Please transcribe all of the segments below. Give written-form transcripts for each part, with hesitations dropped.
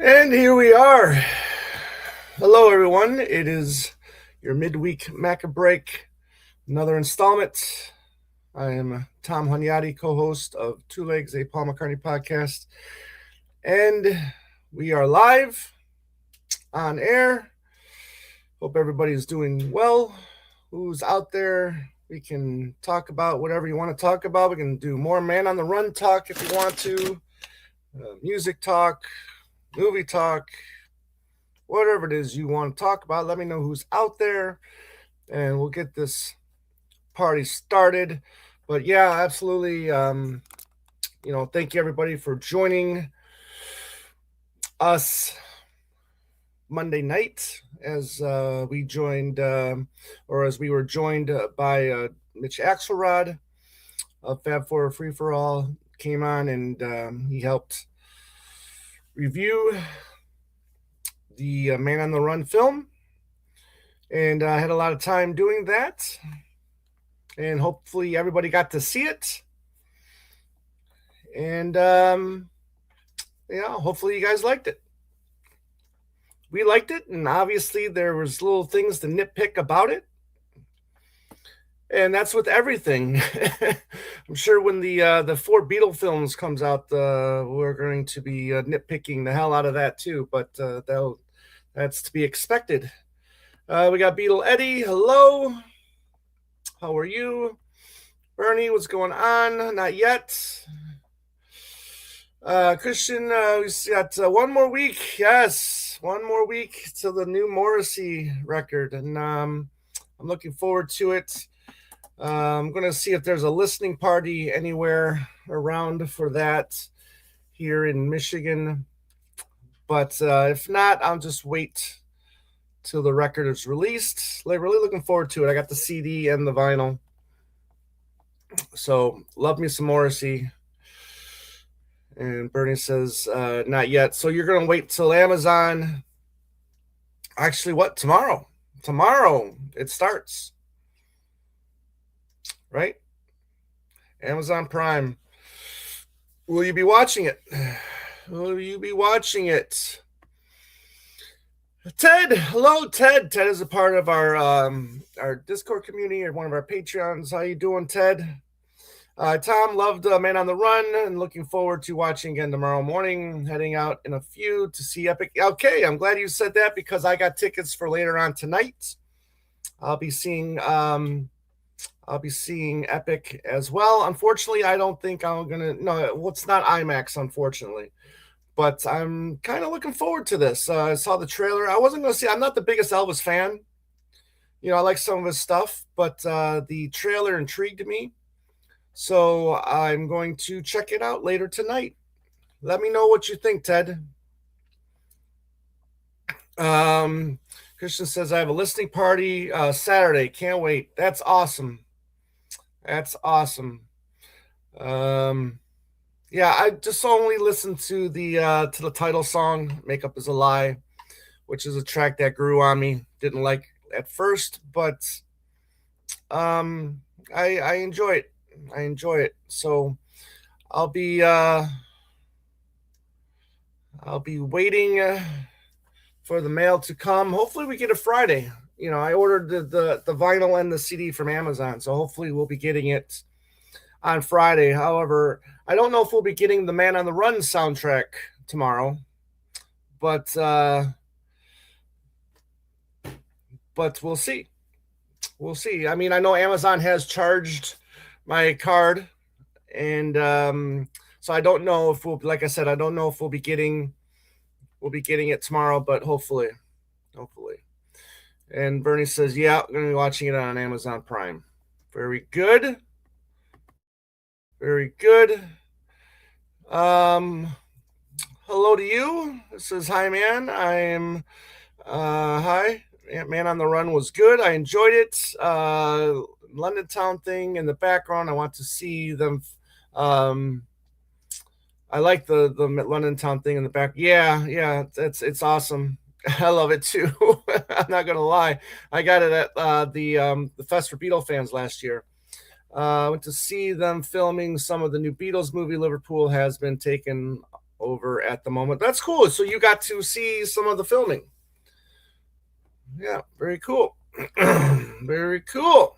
And here we are. Hello, everyone. It is your midweek Macca break, another installment. I am Tom Hunyadi, co host of Two Legs, a Paul McCartney podcast. And we are live on air. Hope everybody is doing well. Who's out there? We can talk about whatever you want to talk about. We can do more man on the run talk if you want to, music talk, movie talk, whatever it is you want to talk about. Let me know who's out there, and we'll get this party started. But yeah, absolutely. Thank you everybody for joining us Monday night as we joined, or as we were joined by Mitch Axelrod of Fab Four Free for All. Came on and he helped review the Man on the Run film, and I had a lot of time doing that, and hopefully everybody got to see it. And hopefully you guys liked it. We liked it, and obviously there was little things to nitpick about it, and that's with everything. I'm sure when the four Beatle films comes out, we're going to be nitpicking the hell out of that too. But that's to be expected. We got Beatle Eddie. Hello, how are you? Bernie, what's going on? Not yet. Christian, we got one more week. Yes, one more week to the new Morrissey record, and I'm looking forward to it. I'm going to see if there's a listening party anywhere around for that here in Michigan. But if not, I'll just wait till the record is released. Really looking forward to it. I got the CD and the vinyl. So, love me some Morrissey. And Bernie says, not yet. So you're going to wait till Amazon. Actually, what? Tomorrow. Tomorrow it starts. Right? Amazon Prime. Will you be watching it? Will you be watching it? Ted, hello, Ted. Ted is a part of our Discord community or one of our Patreons. How you doing, Ted? Tom loved Man on the Run and looking forward to watching again tomorrow morning. Heading out in a few to see Epic. Okay, I'm glad you said that because I got tickets for later on tonight. I'll be seeing Epic as well. Unfortunately, I don't think I'm gonna. No, well, it's not IMAX, unfortunately. But I'm kind of looking forward to this. I saw the trailer. I wasn't going to see. I'm not the biggest Elvis fan. I like some of his stuff, but the trailer intrigued me. So I'm going to check it out later tonight. Let me know what you think, Ted. Christian says, I have a listening party Saturday. Can't wait. That's awesome. That's awesome. Yeah, I just only listened to the title song, Makeup is a Lie, which is a track that grew on me. Didn't like at first, but I enjoy it. I enjoy it. So I'll be waiting for the mail to come. Hopefully we get it Friday. I ordered the vinyl and the CD from Amazon, so hopefully we'll be getting it on Friday. However, I don't know if we'll be getting the Man on the Run soundtrack tomorrow, but we'll see. We'll see. I mean, I know Amazon has charged my card, and so I don't know if we'll, like I said, I don't know if we'll be getting it tomorrow, but hopefully. And Bernie says, yeah, I'm going to be watching it on Amazon Prime. Very good. Very good. Hello to you. It says, hi, man. I'm, hi. Man on the Run was good. I enjoyed it. London Town thing in the background. I want to see them. I like the London Town thing in the back. Yeah, it's awesome. I love it too. I'm not gonna lie. I got it at the Fest for Beatles fans last year. I went to see them filming some of the new Beatles movie. Liverpool has been taken over at the moment. That's cool. So you got to see some of the filming. Yeah, very cool. Very cool.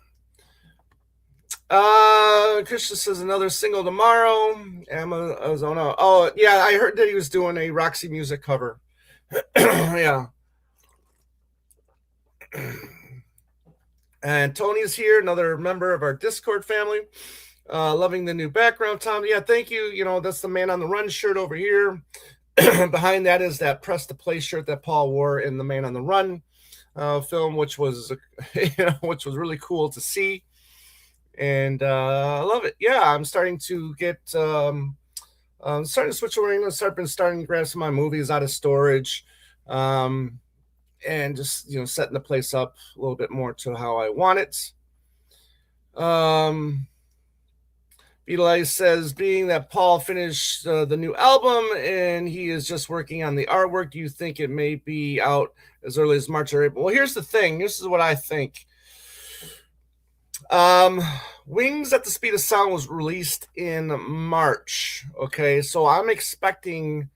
Christian says another single tomorrow. Amazon. Oh, yeah, I heard that he was doing a Roxy Music cover. Yeah. And Tony's here, another member of our Discord family. Loving the new background, Tom. Yeah, thank you. You know, that's the Man on the Run shirt over here. Behind that is that Press to Play shirt that Paul wore in the Man on the Run film, which was which was really cool to see. And I love it. Yeah, I'm starting to get starting to switch around. Starting to grab some of my movies out of storage. And just setting the place up a little bit more to how I want it. Beatles says, being that Paul finished the new album and he is just working on the artwork, do you think it may be out as early as March or April? Well, here's the thing. This is what I think. Wings at the Speed of Sound was released in March. Okay, so I'm expecting,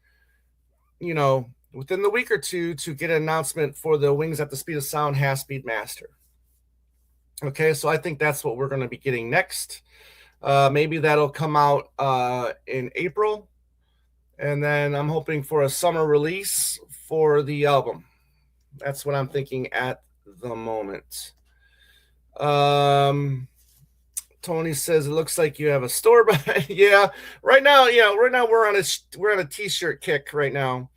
within the week or two to get an announcement for the Wings at the Speed of Sound half-speed master. Okay, so I think that's what we're going to be getting next. Maybe that'll come out in April. And then I'm hoping for a summer release for the album. That's what I'm thinking at the moment. Tony says it looks like you have a store buy. Yeah, right now we're on a t-shirt kick right now.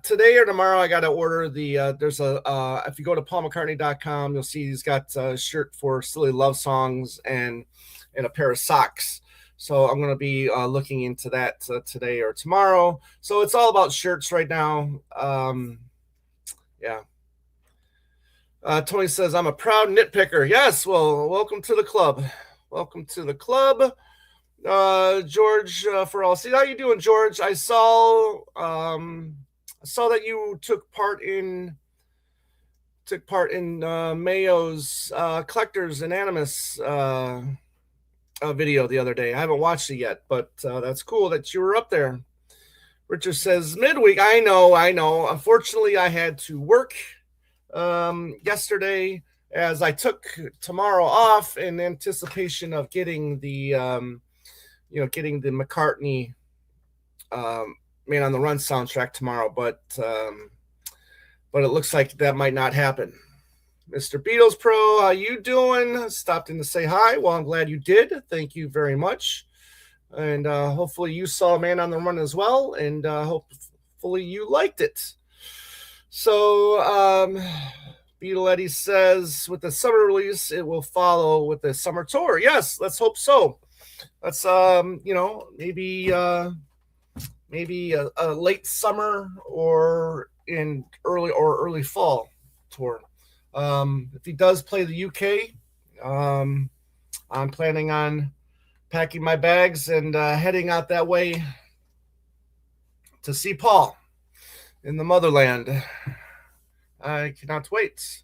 Today or tomorrow I got to order the there's a if you go to paulmccartney.com, you'll see he's got a shirt for Silly Love Songs and a pair of socks. So I'm going to be looking into that today or tomorrow. So it's all about shirts right now. Yeah. Tony says, I'm a proud nitpicker. Yes, well, welcome to the club. Welcome to the club. George, for all. See, how you doing, George? I saw that you took part in Mayo's Collectors Anonymous video the other day. I haven't watched it yet, but that's cool that you were up there. Richard says, midweek. I know. Unfortunately, I had to work yesterday as I took tomorrow off in anticipation of getting the getting the McCartney Man on the Run soundtrack tomorrow, but it looks like that might not happen. Mr. Beatles Pro, how you doing? Stopped in to say hi. Well, I'm glad you did. Thank you very much. And hopefully you saw Man on the Run as well, and hopefully you liked it. So Beatle Eddie says, with the summer release, it will follow with the summer tour. Yes, let's hope so. Let's maybe a late summer or in early fall tour. If he does play the UK, I'm planning on packing my bags and heading out that way to see Paul in the motherland. I cannot wait.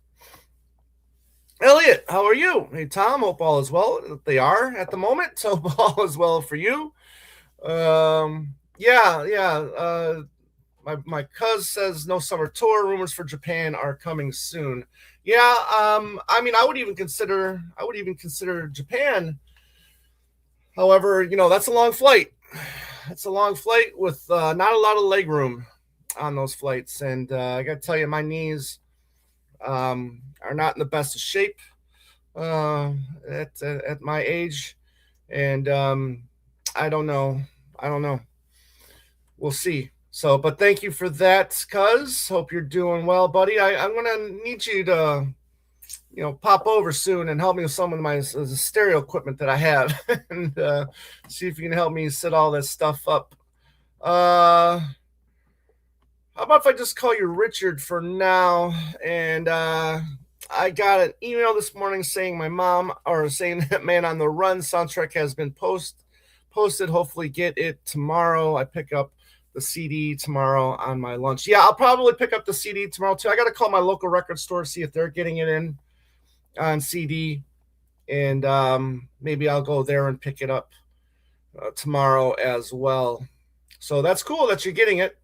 Elliot, how are you? Hey, Tom, hope all is well. They are at the moment. Hope all is well for you. My cuz says no summer tour. Rumors for Japan are coming soon. Yeah, I would even consider Japan. However, that's a long flight. It's a long flight with not a lot of leg room on those flights, and I got to tell you, my knees are not in the best of shape at my age, and I don't know. We'll see. So, but thank you for that, cuz. Hope you're doing well, buddy. I'm gonna need you to, pop over soon and help me with some of my stereo equipment that I have, and see if you can help me set all this stuff up. How about if I just call you Richard for now? And I got an email this morning saying that Man on the Run soundtrack has been posted. Hopefully get it tomorrow. I pick up the CD tomorrow on my lunch. Yeah, I'll probably pick up the CD tomorrow too. I got to call my local record store, see if they're getting it in on CD. And maybe I'll go there and pick it up tomorrow as well. So that's cool that you're getting it.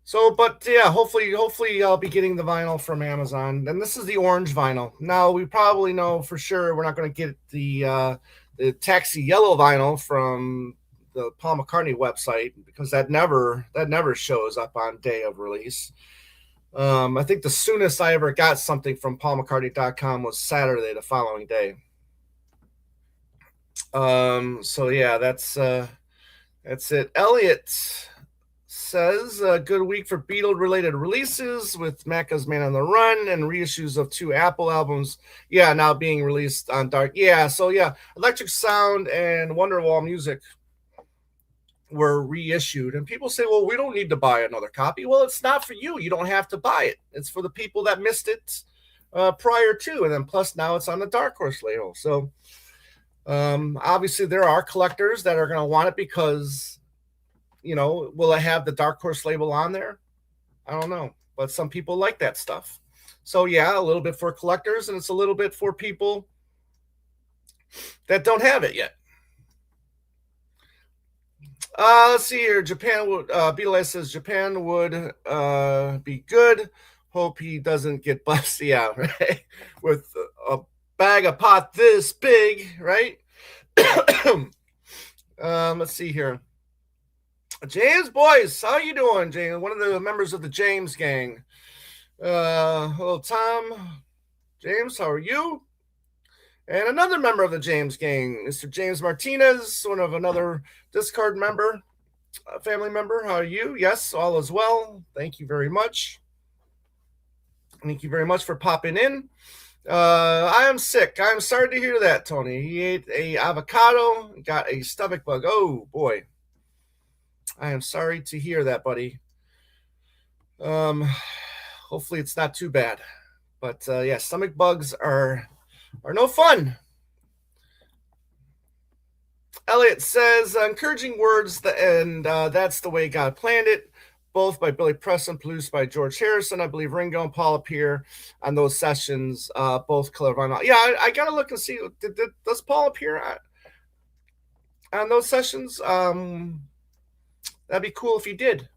So, but yeah, hopefully I'll be getting the vinyl from Amazon. And this is the orange vinyl. Now we probably know for sure we're not going to get the taxi yellow vinyl from the Paul McCartney website because that never shows up on day of release. I think the soonest I ever got something from paulmccartney.com was Saturday the following day. So yeah, that's it. Elliot says a good week for Beatle related releases with Macca's Man on the Run and reissues of 2 Apple albums. Yeah, now being released on Dark. Yeah, so yeah, Electric Sound and Wonderwall Music were reissued. And people say, well, we don't need to buy another copy. Well, it's not for you. You don't have to buy it. It's for the people that missed it prior to. And then plus now it's on the Dark Horse label. So obviously there are collectors that are going to want it because, will it have the Dark Horse label on there? I don't know. But some people like that stuff. So yeah, a little bit for collectors and it's a little bit for people that don't have it yet. Let's see here. Japan would Beatles says Japan would be good. Hope he doesn't get busted out, right? With a bag of pot this big, right? Let's see here. James Boyce, how you doing, James? One of the members of the James gang. Hello, Tom. James, how are you? And another member of the James gang, Mr. James Martinez, one of another Discard member, family member. How are you? Yes, all is well. Thank you very much. Thank you very much for popping in. I am sick. I'm sorry to hear that, Tony. He ate a avocado, got a stomach bug. Oh boy. I am sorry to hear that, buddy. Hopefully it's not too bad. But yeah, stomach bugs are no fun. Elliot says, encouraging words, and that's the way God planned it. Both by Billy Preston, produced by George Harrison. I believe Ringo and Paul appear on those sessions, both color vinyl. Yeah, I got to look and see. Does Paul appear on those sessions? That'd be cool if he did.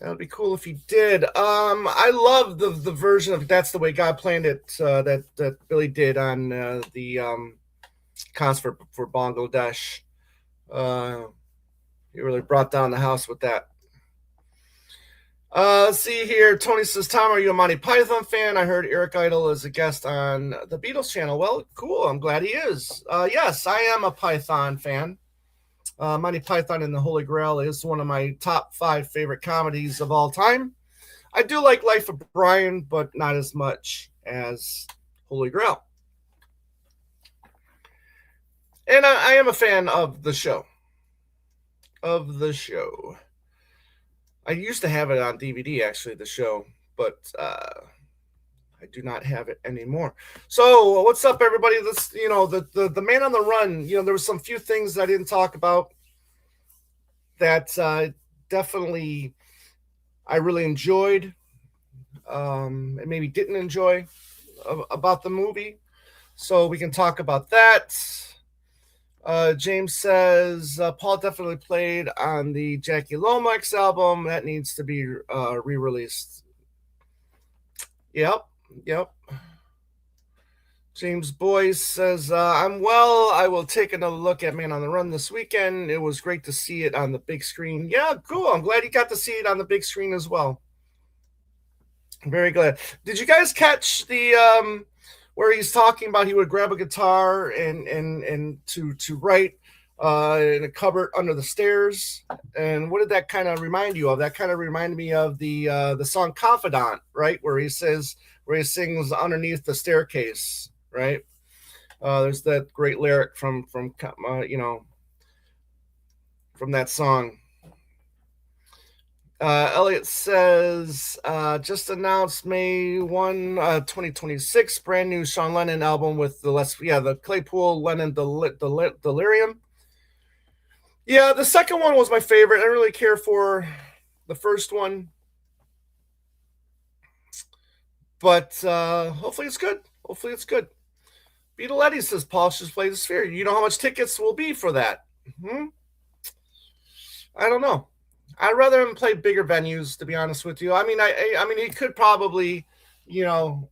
That would be cool if he did. I love the version of "That's the Way God Planned It" that Billy did on the concert for Bangladesh. He really brought down the house with that. Let's see here. Tony says, Tom, are you a Monty Python fan? I heard Eric Idle is a guest on the Beatles channel. Well, cool. I'm glad he is. Yes, I am a Python fan. Monty Python and the Holy Grail is one of my top 5 favorite comedies of all time. I do like Life of Brian, but not as much as Holy Grail. And I am a fan of the show. I used to have it on DVD, actually, the show, but I do not have it anymore. So, what's up, everybody? This, the Man on the Run. There was some few things I didn't talk about that definitely I really enjoyed, and maybe didn't enjoy about the movie. So we can talk about that. James says Paul definitely played on the Jackie Lomax album. That needs to be re-released. Yep. James Boyce says, I'm well. I will take another look at Man on the Run this weekend. It was great to see it on the big screen. Yeah, cool. I'm glad you got to see it on the big screen as well. Very glad. Did you guys catch the where he's talking about he would grab a guitar and to write in a cupboard under the stairs? And what did that kind of remind you of? That kind of reminded me of the song Confidant, right? Where he sings underneath the staircase, right? There's that great lyric from that song. Elliot says, just announced May 1, 2026, brand new Sean Lennon album with the Claypool Lennon Delirium. Yeah, the second one was my favorite. I didn't really care for the first one. But hopefully it's good. Beetle Eddie says Paul should play the Sphere. You know how much tickets will be for that? I don't know. I'd rather him play bigger venues, to be honest with you. I mean, I mean, he could probably, you know,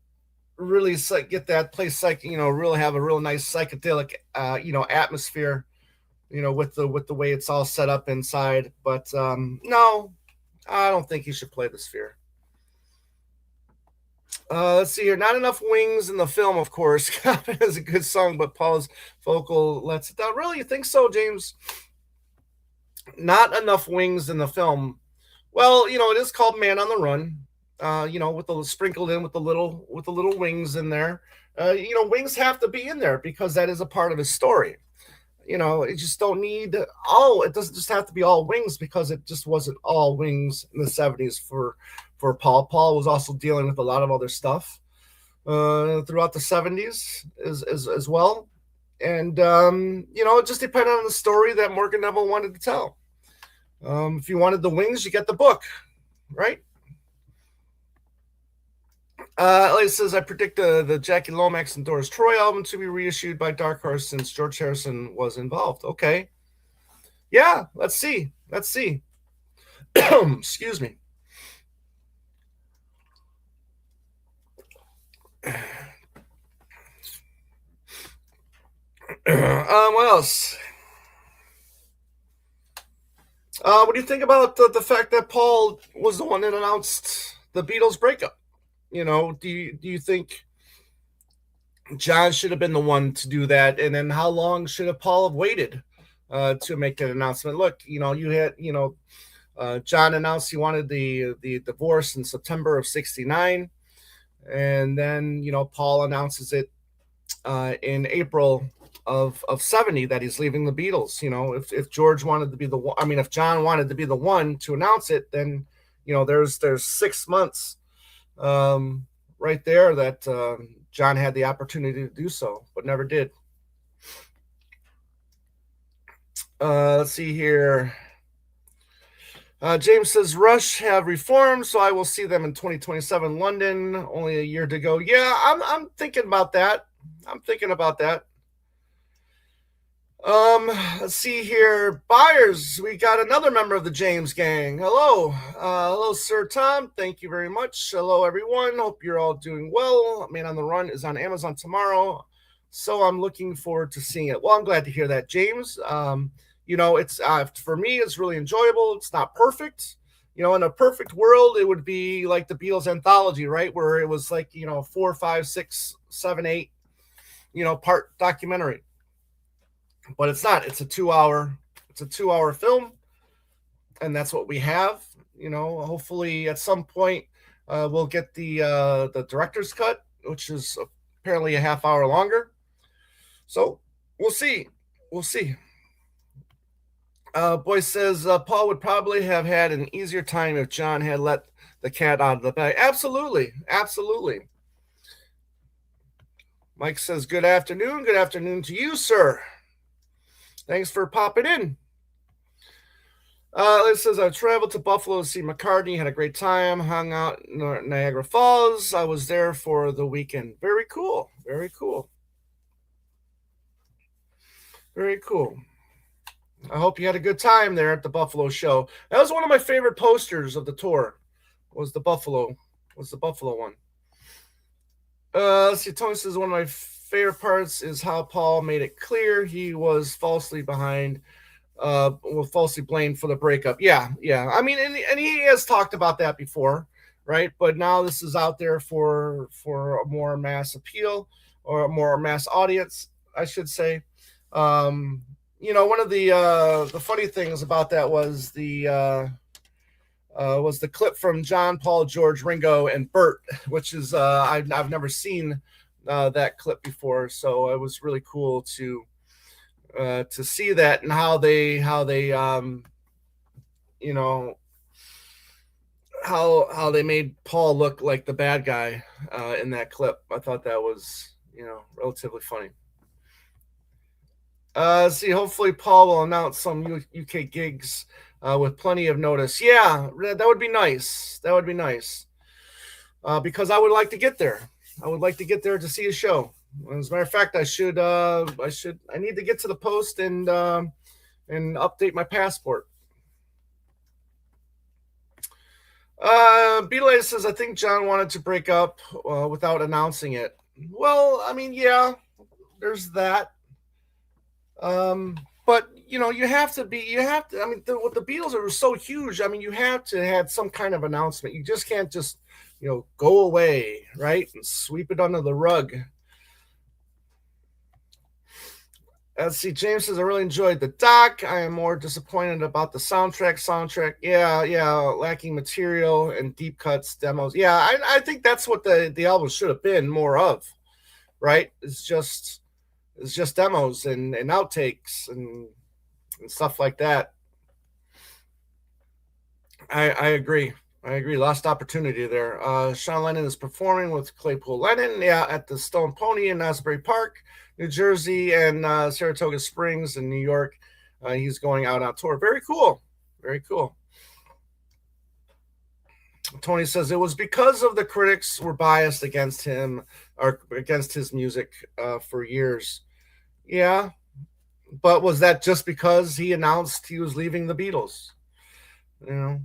really get that place really have a real nice psychedelic, atmosphere, with the way it's all set up inside. But no, I don't think he should play the Sphere. Let's see here. Not enough wings in the film, of course. It is a good song, but Paul's vocal lets it down. Really, you think so, James? Not enough wings in the film. Well, it is called Man on the Run. With the sprinkled in with the little wings in there. Wings have to be in there because that is a part of his story. It just don't need all. It doesn't just have to be all wings because it just wasn't all wings in the '70s for Paul. Paul was also dealing with a lot of other stuff throughout the '70s as well. And it just depended on the story that Morgan Neville wanted to tell. If you wanted the wings, you get the book, right? It says, I predict the Jackie Lomax and Doris Troy album to be reissued by Dark Horse since George Harrison was involved. Okay. Yeah, let's see. Let's see. Excuse me. What else? What do you think about the fact that Paul was the one that announced the Beatles breakup? Do you think John should have been the one to do that? And then how long should have Paul have waited to make that announcement? Look, you had, John announced he wanted the divorce in September of '69. And then, Paul announces it in April of '70 that he's leaving the Beatles. If George wanted to be the one, I mean, if John wanted to be the one to announce it, then, there's 6 months right there that John had the opportunity to do so, but never did. Let's see here. James says Rush have reformed, so I will see them in 2027 London. Only a year to go. Yeah, I'm thinking about that. I'm thinking about that. Let's see here. Buyers, we got another member of the James gang. Hello. Hello, Sir Tom. Thank you very much. Hello, everyone. Hope you're all doing well. Man on the Run is on Amazon tomorrow, so I'm looking forward to seeing it. Well, I'm glad to hear that, James. It's for me, it's really enjoyable. It's not perfect. In a perfect world, it would be like the Beatles anthology, right? Where it was like, 4, 5, 6, 7, 8, part documentary. But it's not. It's a 2-hour film, and that's what we have. Hopefully at some point we'll get the director's cut, which is apparently a half hour longer. So we'll see. We'll see. Boy says Paul would probably have had an easier time if John had let the cat out of the bag. Absolutely. Absolutely. Mike says, good afternoon. Good afternoon to you, sir. Thanks for popping in. It says, I traveled to Buffalo to see McCartney, had a great time, hung out in Niagara Falls. I was there for the weekend. Very cool. Very cool. Very cool. I hope you had a good time there at the Buffalo show. That was one of my favorite posters of the tour. Was the Buffalo one. Let's see. Tony says one of my favorite parts is how Paul made it clear he was falsely blamed for the breakup. Yeah. I mean, and he has talked about that before, right? But now this is out there for a more mass appeal or a more mass audience, I should say. One of the funny things about that was the clip from John, Paul, George, Ringo, and Bert, which is I've never seen that clip before, so it was really cool to see that and how they how they made Paul look like the bad guy in that clip. I thought that was relatively funny. See, hopefully Paul will announce some UK gigs with plenty of notice. Yeah, that would be nice. That would be nice. Because I would like to get there. I would like to get there to see a show. As a matter of fact, I need to get to the post and update my passport. Beatles says, I think John wanted to break up without announcing it. Well, I mean, yeah, there's that. But you have to. I mean, with the Beatles, it was so huge. I mean, you have to have some kind of announcement. You just can't just go away, right, and sweep it under the rug. Let's see. James says, I really enjoyed the doc. I am more disappointed about the soundtrack. Yeah, lacking material and deep cuts, demos. Yeah, I think that's what the album should have been more of, right? It's just demos and outtakes and stuff like that. I agree. I agree. Lost opportunity there. Sean Lennon is performing with Claypool Lennon, yeah, at the Stone Pony in Asbury Park, New Jersey, and Saratoga Springs in New York. He's going out on tour. Very cool. Very cool. Tony says it was because of the critics were biased against him or against his music for years. Yeah, but was that just because he announced he was leaving the Beatles? You know,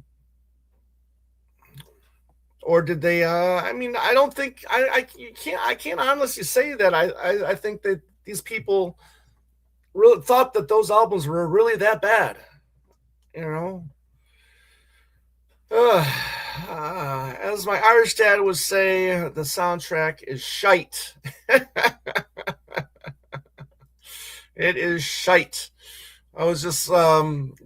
or did they? I mean, I don't think I can't honestly say that. I think that these people really thought that those albums were really that bad. You know, as my Irish dad would say, the soundtrack is shite. It is shite. I was just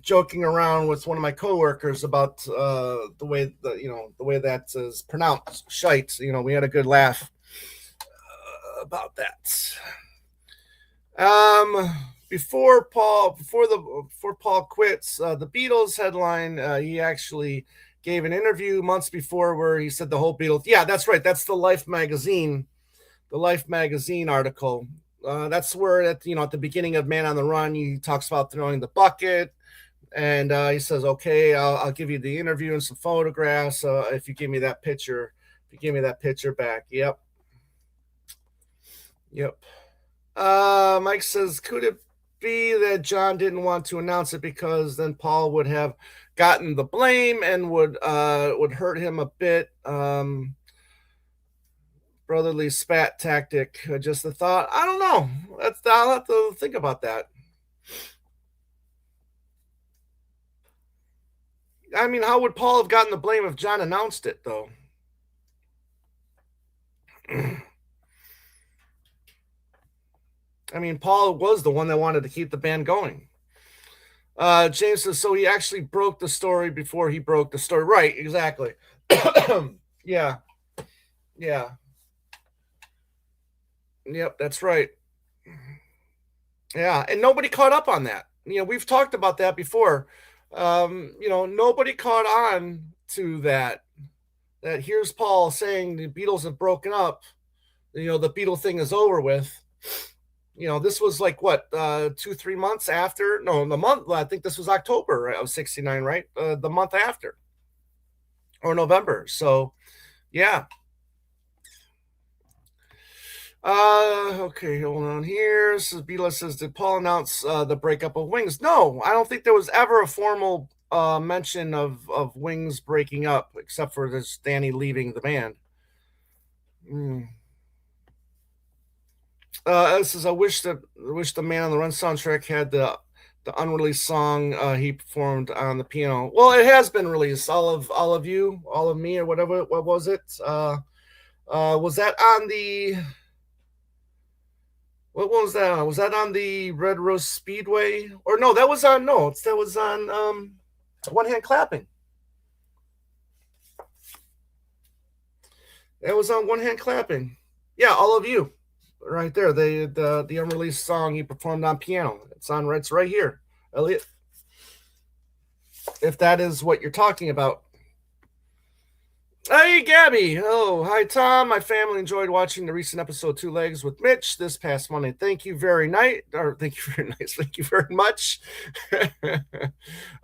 joking around with one of my coworkers about the way that is pronounced, shite. We had a good laugh about that. Before Paul quits, the Beatles headline. He actually gave an interview months before where he said the whole Beatles. Yeah, that's right. That's the Life magazine, article. That's where at the beginning of Man on the Run, he talks about throwing the bucket, and he says, "Okay, I'll give you the interview and some photographs if you give me that picture. If you give me that picture back." Yep. Mike says, "Could it be that John didn't want to announce it because then Paul would have gotten the blame and would hurt him a bit?" Brotherly spat tactic. Just a thought. I don't know. I'll have to think about that. I mean, how would Paul have gotten the blame if John announced it, though? I mean, Paul was the one that wanted to keep the band going. James says, so he actually broke the story before he broke the story. Right, exactly. Yeah. Yeah. Yep, that's right. Yeah, and nobody caught up on that. We've talked about that before. Nobody caught on to that. That here's Paul saying the Beatles have broken up. The Beatle thing is over with. This was like what 2-3 months after. No, the month. I think this was October of '69, right? The month after, or November. So, yeah. Okay, hold on here. So Beatles says, did Paul announce the breakup of Wings? No, I don't think there was ever a formal mention of Wings breaking up, except for this Danny leaving the band. This is I wish the Man on the Run soundtrack had the unreleased song he performed on the piano. Well, it has been released. All of you, all of me, or whatever. What was it? Was that on the? What was that on? Was that on the Red Rose Speedway? Or no, that was on One Hand Clapping. That was on One Hand Clapping. Yeah, all of you. Right there. The unreleased song he performed on piano. It's right here. Elliot. If that is what you're talking about. Hey, Gabby. Oh, hi, Tom. My family enjoyed watching the recent episode Two Legs with Mitch this past Monday. Thank you very nice. Or thank you very nice. Thank you very much. That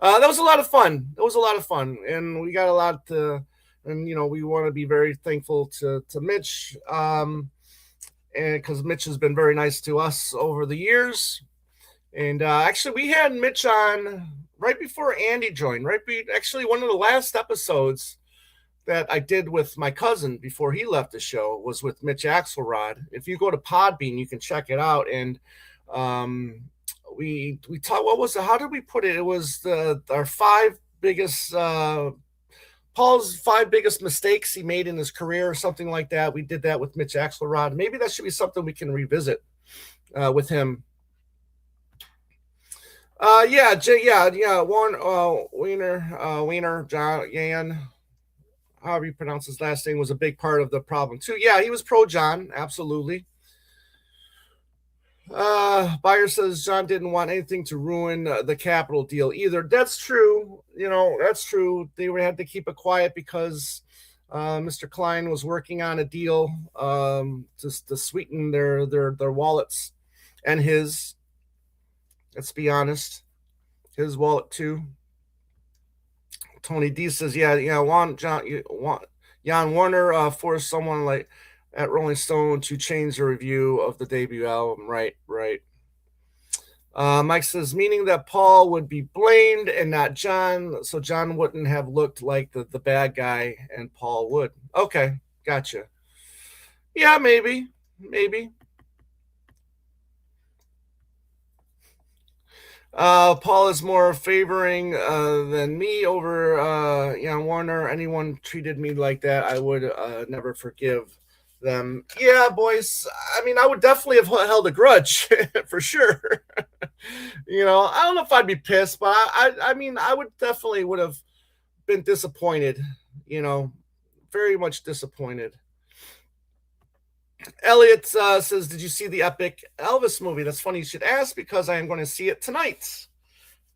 was a lot of fun. And we got a lot to, and we want to be very thankful to Mitch. And because Mitch has been very nice to us over the years. And actually, we had Mitch on right before Andy joined. Actually, one of the last episodes. that I did with my cousin before he left the show was with Mitch Axelrod. If you go to Podbean, you can check it out. And um, we talked. What was it? How did we put it? It was our five biggest Paul's five biggest mistakes he made in his career, or something like that. We did that with Mitch Axelrod. Maybe that should be something we can revisit with him. Warren Wiener, John Yan, however you pronounce his last name, was a big part of the problem too. Yeah, he was pro John, absolutely. Buyer says John didn't want anything to ruin the Capitol deal either. That's true. That's true. They had to keep it quiet because Mr. Klein was working on a deal to sweeten their wallets and his. Let's be honest, his wallet too. Tony D says, Jan Warner forced someone like at Rolling Stone to change the review of the debut album. Right. Mike says, meaning that Paul would be blamed and not John, so John wouldn't have looked like the bad guy and Paul would. Okay, gotcha. Yeah, maybe. Paul is more favoring than me over Warner. Anyone treated me like that, I would never forgive them. Yeah, boys. I mean, I would definitely have held a grudge for sure. I don't know if I'd be pissed, but I mean, I would have been disappointed. Very much disappointed. Elliot says, did you see the epic Elvis movie? That's funny you should ask because I am going to see it tonight.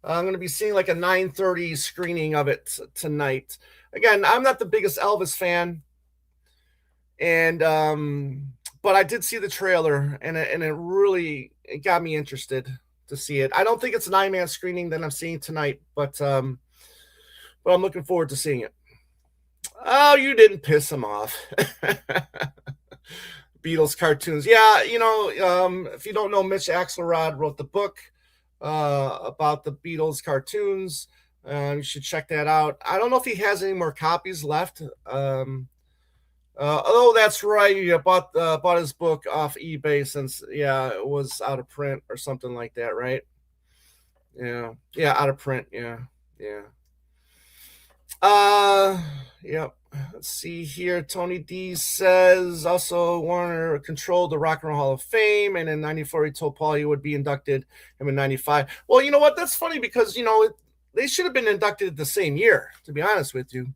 I'm going to be seeing like a 9:30 screening of it tonight. Again, I'm not the biggest Elvis fan, and but I did see the trailer, and it got me interested to see it. I don't think it's an IMAX screening that I'm seeing tonight, but I'm looking forward to seeing it. Oh, you didn't piss him off. Beatles cartoons. Yeah, if you don't know, Mitch Axelrod wrote the book about the Beatles cartoons. You should check that out. I don't know if he has any more copies left. Oh, that's right. You bought his book off eBay since it was out of print or something like that, right? Yeah, out of print. Yeah. Yep. Let's see here. Tony D says also Warner controlled the Rock and Roll Hall of Fame, and in '94 he told Paul he would be inducted him in '95. Well, you know what? That's funny because they should have been inducted the same year. To be honest with you,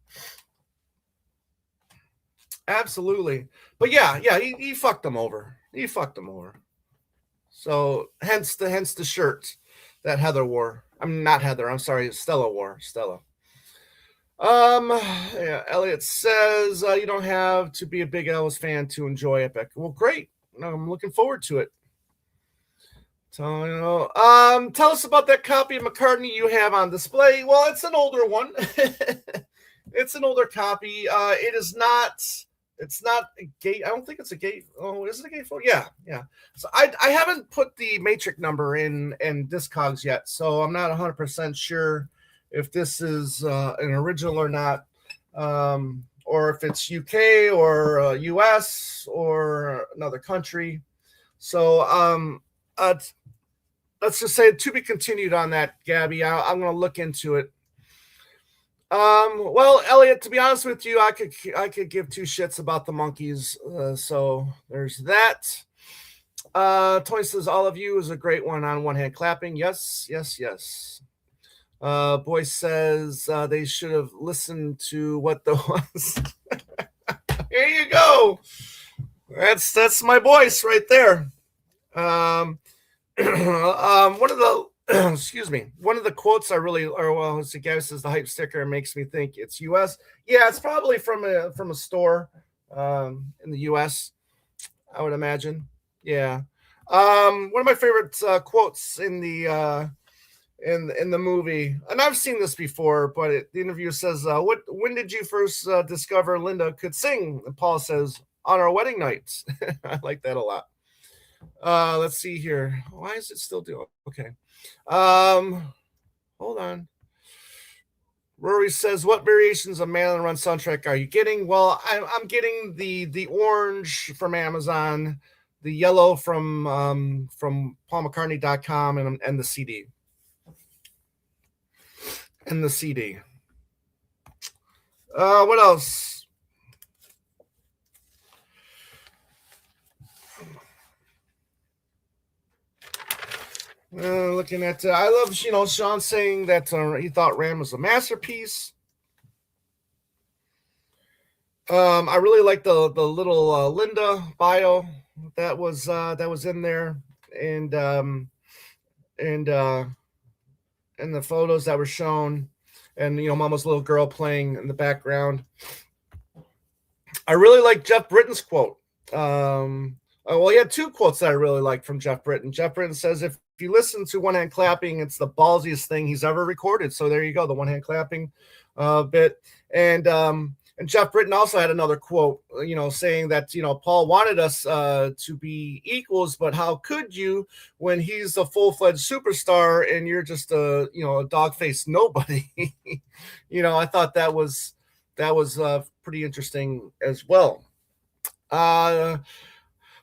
absolutely. But he fucked them over. So hence the shirt that Heather wore. I'm not Heather. I'm sorry, Stella wore. Stella. Elliot says you don't have to be a big Elvis fan to enjoy Epic. Well, great. I'm looking forward to it. So, tell us about that copy of McCartney you have on display. Well, it's an older one. It's an older copy. It is not. It's not a gate. I don't think it's a gate. Oh, is it a gate 4? Yeah. So I haven't put the matrix number in Discogs yet, so I'm not 100% sure if this is an original or not, or if it's UK or US or another country. So let's just say to be continued on that, Gabby. I'm going to look into it. Well, Elliot, to be honest with you, I could give two shits about the Monkees. So there's that. Tony says all of you is a great one on one hand clapping. Yes. Boy says they should have listened to what the was. Here you go. That's my voice right there. One of the one of the quotes as the guy says the hype sticker makes me think it's US. Yeah, it's probably from a store in the US, I would imagine. Yeah. One of my favorite quotes in the movie, and I've seen this before, but the interview says, when did you first discover Linda could sing? And Paul says, on our wedding night. I like that a lot. Let's see here. Why is it still doing? Okay. Hold on. Rory says, "What variations of Man on the Run soundtrack are you getting?" Well, I'm getting the orange from Amazon, the yellow from PaulMcCartney.com, and the CD. And the CD. What else? Looking at, I love Sean saying that he thought Ram was a masterpiece. I really like the little Linda bio that was in there, and and the photos that were shown, and Mama's little girl playing in the background. I really like Jeff Britton's quote. Well, he had two quotes that I really liked from Jeff Britton. Jeff Britton says, if you listen to One Hand Clapping, it's the ballsiest thing he's ever recorded. So there you go, the one hand clapping bit. And Jeff Britton also had another quote, saying that, Paul wanted us to be equals, but how could you when he's a full-fledged superstar and you're just a dog-faced nobody? I thought that was pretty interesting as well.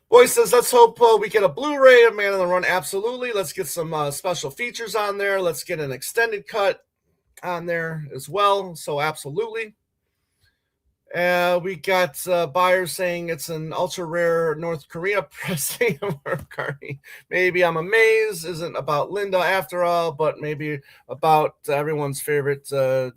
Boy says, let's hope we get a Blu-ray of Man on the Run. Absolutely. Let's get some special features on there. Let's get an extended cut on there as well. So absolutely. We got buyers saying it's an ultra rare North Korea pressing of McCartney. Maybe I'm amazed isn't about Linda after all, but maybe about everyone's favorite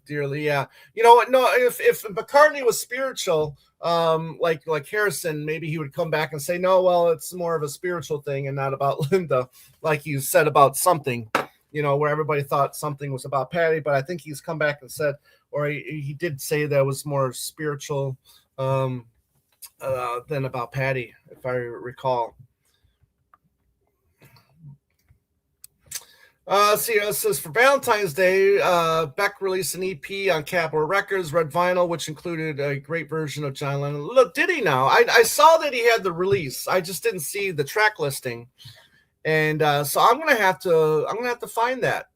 dearly. Yeah, you know what? No, if McCartney was spiritual, like Harrison, maybe he would come back and say, no, well, it's more of a spiritual thing and not about Linda, like you said about Something. Where everybody thought Something was about Patty, but I think he's come back and said, or he did say that was more spiritual than about Patty, if I recall. See, it says for Valentine's Day, Beck released an EP on Capitol Records, Red Vinyl, which included a great version of John Lennon. Look, did he now? I saw that he had the release. I just didn't see the track listing. And so I'm gonna have to find that.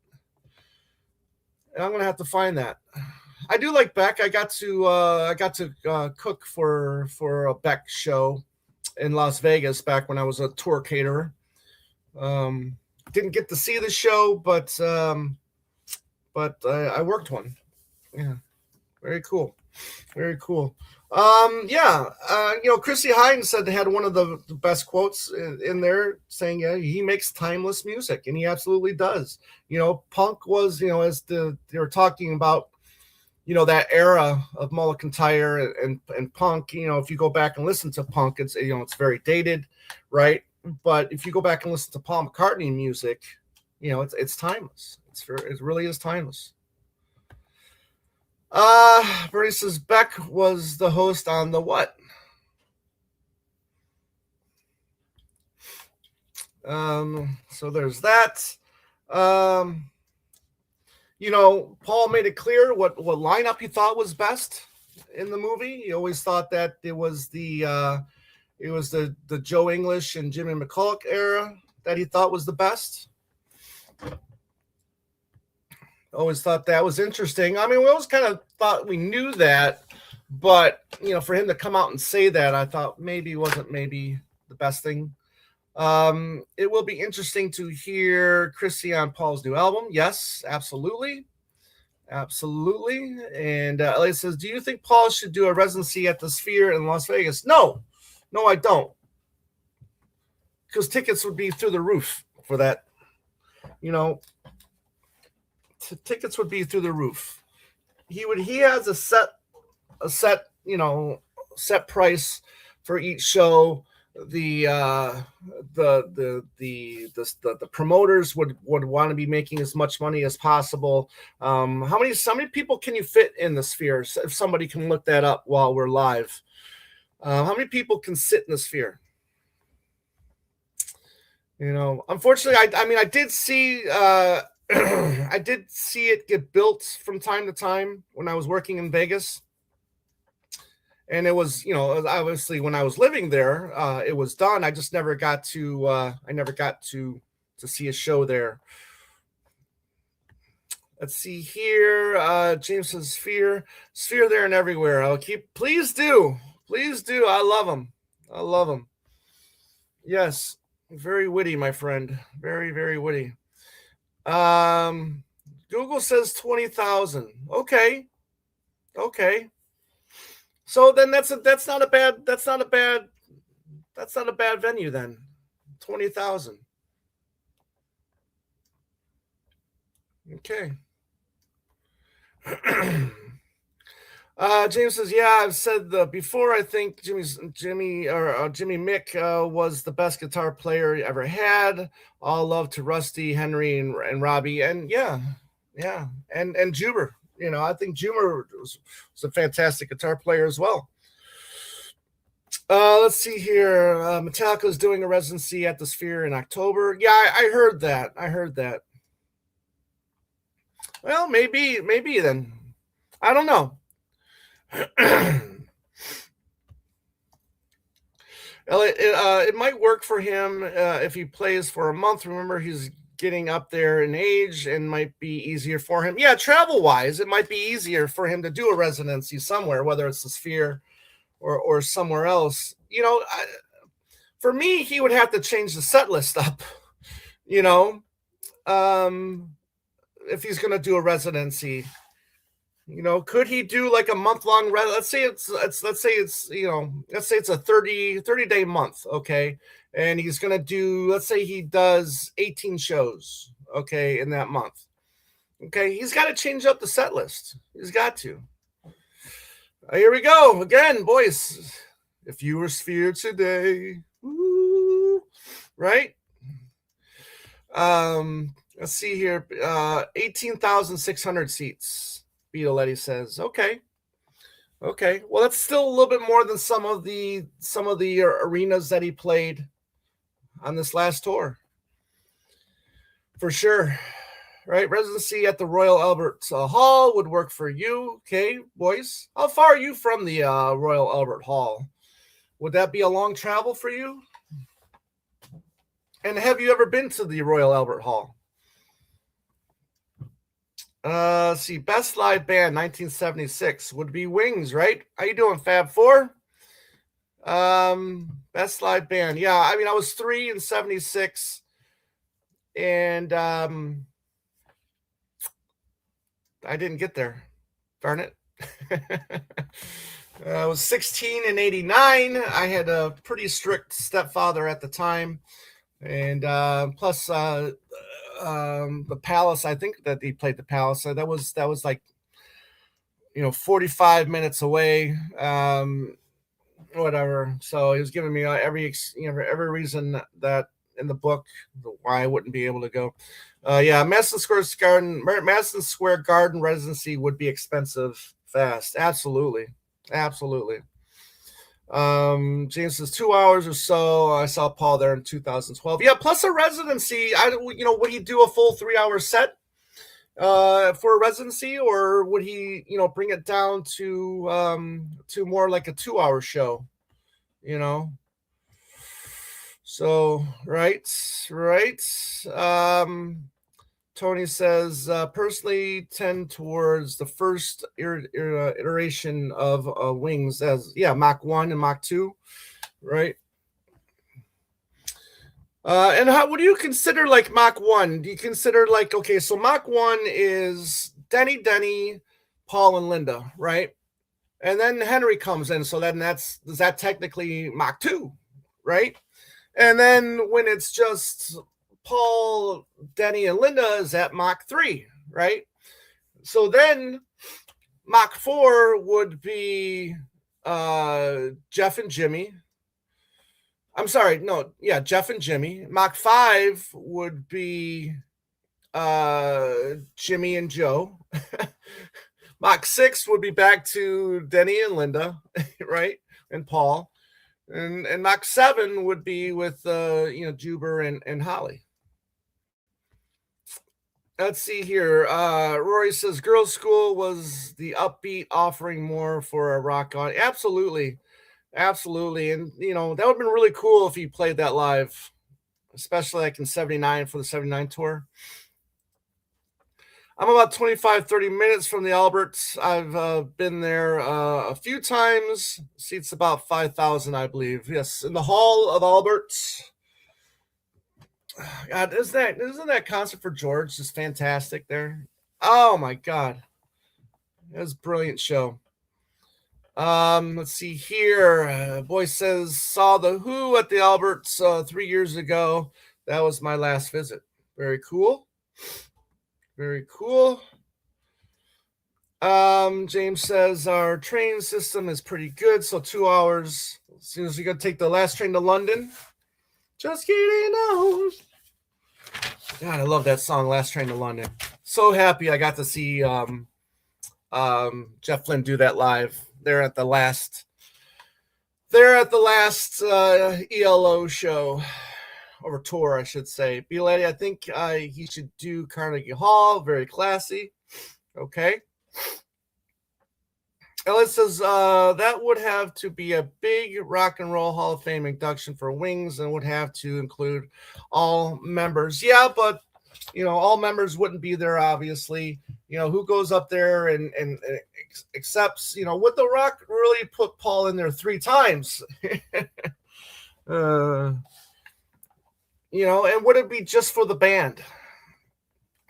I do like Beck. I got to cook for a Beck show in Las Vegas back when I was a tour caterer. Didn't get to see the show, but I worked one. Yeah, very cool. Chrissy Hynde said they had one of the best quotes in there, saying, yeah, he makes timeless music, and he absolutely does. Punk was, as they were talking about, that era of Mulligan Tire and punk. If you go back and listen to punk, it's it's very dated, right? But if you go back and listen to Paul McCartney music, it's timeless. It really is timeless. Bernie says Beck was the host on the what? So there's that. Paul made it clear what lineup he thought was best in the movie. He always thought that it was the Joe English and Jimmy McCulloch era that he thought was the best. Always thought that was interesting. I mean, we always kind of thought we knew that, but for him to come out and say that, I thought maybe wasn't the best thing. It will be interesting to hear Chrissy on Paul's new album. Yes, absolutely. And Elliot says, do you think Paul should do a residency at the Sphere in Las Vegas? No, I don't, because tickets would be through the roof for that. Tickets would be through the roof. He has a set price for each show. The promoters would want to be making as much money as possible. How many people can you fit in the Sphere? If somebody can look that up while we're live, how many people can sit in the Sphere? Unfortunately, I did see I did see it get built from time to time when I was working in Vegas. And it was, obviously when I was living there, it was done. I just never got to see a show there. Let's see here. James says sphere there and everywhere. I'll keep. Please do. Please do. I love them. I love them. Yes. Very witty, my friend. Very, very witty. Um, Google says 20,000. Okay. Okay. So then that's not a bad venue then. 20,000. Okay. James says, "Yeah, I've said before. I think Jimmy Mick was the best guitar player he ever had. All love to Rusty, Henry, and Robbie, and yeah, and Juber. I think Juber was a fantastic guitar player as well." Let's see here. Metallica is doing a residency at the Sphere in October. Yeah, I heard that. Well, maybe then. I don't know. It might work for him if he plays for a month. Remember, he's getting up there in age and might be easier for him. Yeah, travel-wise, it might be easier for him to do a residency somewhere, whether it's the Sphere or somewhere else. For me, he would have to change the set list up, if he's going to do a residency. Could he do like a month-long? Let's say it's a 30-day month, okay, and he's going to do. Let's say he does 18 shows, okay, in that month. Okay, he's got to change up the set list. He's got to. Here we go again, boys. If you were Sphere today, woo, right? Let's see here. 18,600 seats. Beatle Eddie says, okay. Well, that's still a little bit more than some of the arenas that he played on this last tour, for sure. Right, residency at the Royal Albert Hall would work for you. Okay, boys, how far are you from the Royal Albert Hall? Would that be a long travel for you? And have you ever been to the Royal Albert Hall? See, best live band 1976 would be Wings, right? How you doing, Fab Four? Best live band. Yeah, I mean, I was 3 in 76, and I didn't get there. Darn it. I was 16 in 89. I had a pretty strict stepfather at the time, and plus the Palace. I think that he played the Palace. So that was like 45 minutes away. Whatever. So he was giving me every reason that in the book why I wouldn't be able to go. Yeah, Madison Square Garden residency would be expensive fast. Absolutely. James says 2 hours or so. I saw Paul there in 2012. Yeah, plus a residency. Would he do a full 3-hour set for a residency, or would he, bring it down to more like a 2-hour show? So right. Tony says, personally tend towards the first iteration of Wings as, Mach 1 and Mach 2, right? And what do you consider like Mach 1? Do you consider like, okay, so Mach 1 is Denny, Paul, and Linda, right? And then Henry comes in, so then is that technically Mach 2, right? And then when it's just Paul, Denny, and Linda is at Mach 3, right? So then Mach 4 would be Jeff and Jimmy. I'm sorry, no, yeah, Jeff and Jimmy. Mach 5 would be Jimmy and Joe. Mach 6 would be back to Denny and Linda, right? And Paul. And Mach 7 would be with Juber and Holly. Let's see here. Rory says Girls' School was the upbeat, offering more for a rock on. Absolutely. And that would have been really cool if he played that live, especially like in 79 for the 79 tour. I'm about 25, 30 minutes from the Alberts. I've been there a few times. Seats about 5,000, I believe. Yes, in the Hall of Alberts. God, isn't that concert for George just fantastic there? Oh my God, it was a brilliant show. Let's see here. Boy says saw the Who at the Alberts 3 years ago. That was my last visit. Very cool. Very cool. James says our train system is pretty good, so 2 hours. As soon as you're gonna take the last train to London. Just kidding. No. God, I love that song, Last Train to London. So happy I got to see Jeff Flynn do that live. They're at the last ELO show or tour, I should say. B Lady, I think he should do Carnegie Hall. Very classy. Okay. Ellis says that would have to be a big Rock and Roll Hall of Fame induction for Wings and would have to include all members. Yeah, but all members wouldn't be there, obviously. Who goes up there and accepts, would The Rock really put Paul in there 3 times? And would it be just for the band?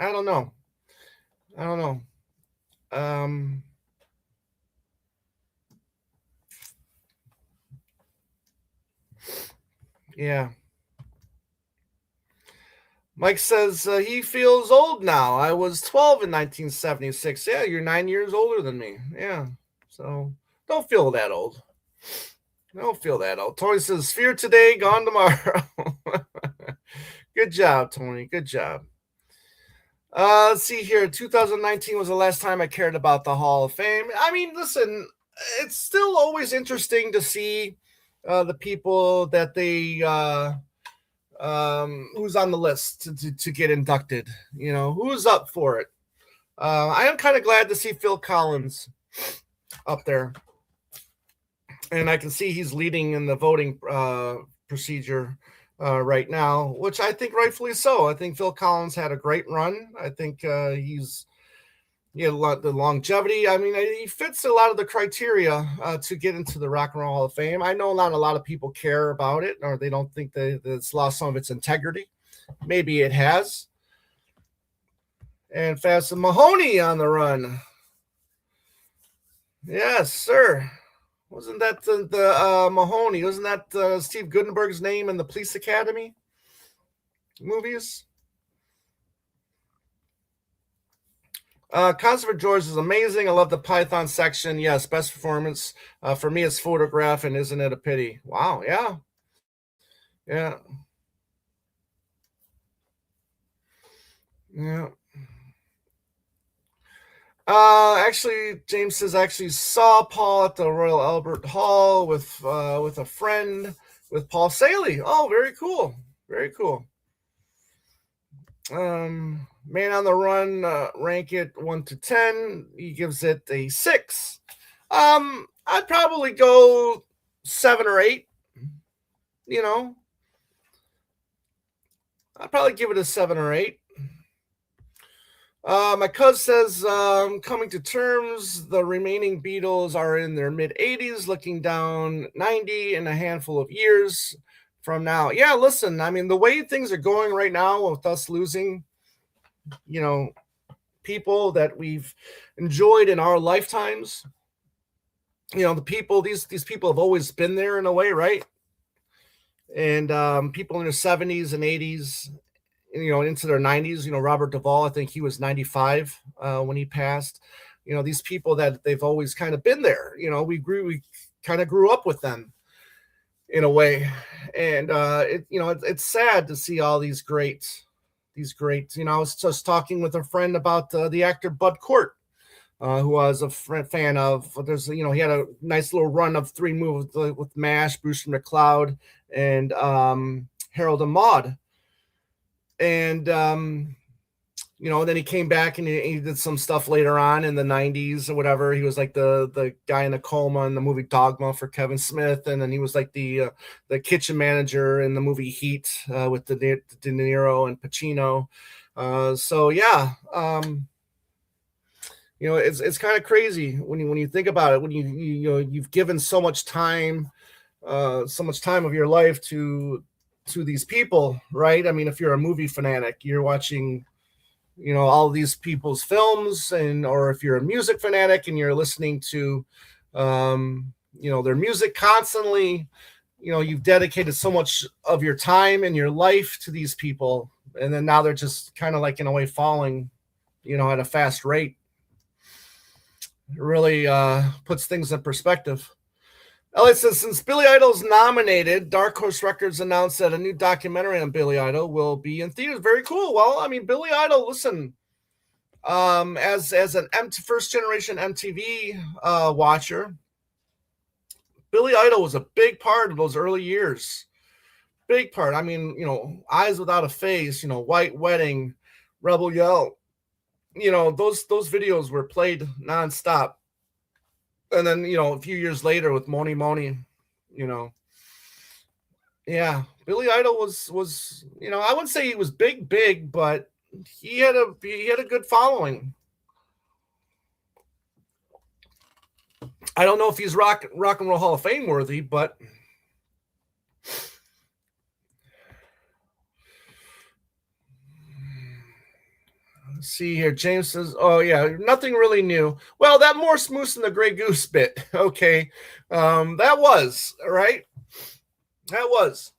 I don't know. Yeah. Mike says he feels old now. I was 12 in 1976. Yeah, you're 9 years older than me. Yeah. So don't feel that old. Tony says fear today, gone tomorrow. Good job, Tony. Good job. Let's see here. 2019 was the last time I cared about the Hall of Fame. I mean, listen, it's still always interesting to see the people that they who's on the list to get inducted. Who's up for it. I am kind of glad to see Phil Collins up there, and I can see he's leading in the voting procedure right now, which I think rightfully so. I think Phil Collins had a great run. I think he's the longevity. I mean, he fits a lot of the criteria to get into the Rock and Roll Hall of Fame. I know not a lot of people care about it, or they don't think that it's lost some of its integrity. Maybe it has. And Fast Mahoney on the run. Yes, sir. Wasn't that the Mahoney? Wasn't that Steve Gutenberg's name in the Police Academy movies? Concert for George is amazing. I love the Python section. Yes, best performance. For me, it's Photograph, and Isn't It a Pity? Wow, yeah. Yeah. Yeah. Actually, James says I actually saw Paul at the Royal Albert Hall with a friend, with Paul Saley. Oh, very cool. Very cool. Man on the Run, rank it 1 to 10. He gives it a 6. I'd probably go 7 or 8. I'd probably give it a 7 or 8. My cuz says, coming to terms, the remaining Beatles are in their mid-80s, looking down 90 in a handful of years from now. Yeah, listen, I mean, the way things are going right now with us losing, people that we've enjoyed in our lifetimes, the people, these people have always been there in a way, right? And people in their 70s and 80s, into their 90s, Robert Duvall, I think he was 95 when he passed. These people that they've always kind of been there. We kind of grew up with them in a way, and it's sad to see all these greats. I was just talking with a friend about the actor Bud Cort, who I was a fan of. There's, he had a nice little run of 3 movies with MASH, Brewster McCloud, and Harold and Maude. And, then he came back and he did some stuff later on in the 90s or whatever. He was like the guy in a coma in the movie Dogma for Kevin Smith. And then he was like the kitchen manager in the movie Heat with De Niro and Pacino. So, yeah. It's kind of crazy when you think about it. When you've given so much time of your life to these people, right? I mean, if you're a movie fanatic, you're watching all of these people's films, and or if you're a music fanatic and you're listening to their music constantly, you've dedicated so much of your time and your life to these people, and then now they're just kind of like in a way falling at a fast rate. It really puts things in perspective. Elliot says, since Billy Idol's nominated, Dark Horse Records announced that a new documentary on Billy Idol will be in theaters. Very cool. Well, I mean, Billy Idol, listen, as an first generation MTV watcher, Billy Idol was a big part of those early years. Big part. I mean, Eyes Without a Face, White Wedding, Rebel Yell. Those videos were played nonstop. And then, a few years later with Moni Moni, yeah, Billy Idol was I wouldn't say he was big, but he had a good following. I don't know if he's rock and roll Hall of Fame worthy, but let's see here. James says, "Oh yeah, nothing really new." Well, that Morse Moose and the Grey Goose bit, okay, that was right. That was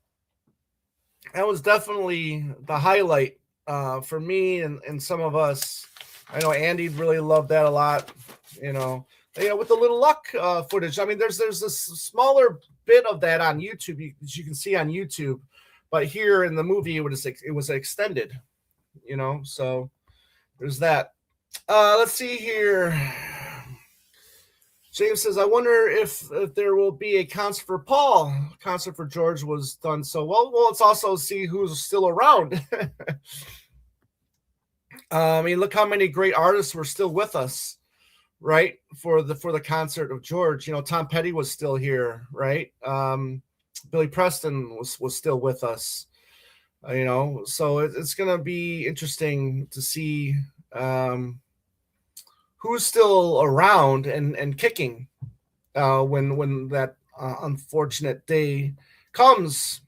definitely the highlight for me and some of us. I know Andy really loved that a lot. With the Little Luck footage. I mean, there's this smaller bit of that on YouTube that you can see on YouTube, but here in the movie it was extended. So there's that. Let's see here. James says, I wonder if there will be a concert for Paul. Concert for George was done so well. Well, let's also see who's still around. I mean, look how many great artists were still with us, right? For the concert of George. Tom Petty was still here, right? Billy Preston was still with us. So it's going to be interesting to see who's still around and kicking when that unfortunate day comes.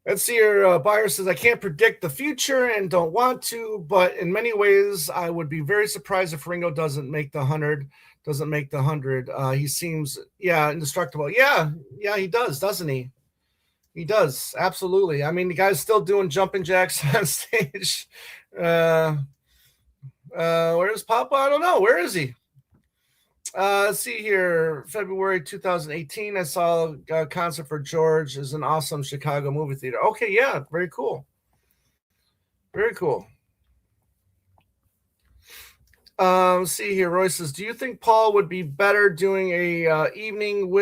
Let's see here. Buyer says, I can't predict the future and don't want to, but in many ways, I would be very surprised if Ringo doesn't make the 100. He seems, indestructible. Yeah, he does, doesn't he? He does, absolutely. I mean, the guy's still doing jumping jacks on stage. Where's Papa? I don't know. Where is he? Let's see here. February 2018, I saw a concert for George. Is an awesome Chicago movie theater. Okay, yeah, very cool. Very cool. Let's see here. Roy says, do you think Paul would be better doing a evening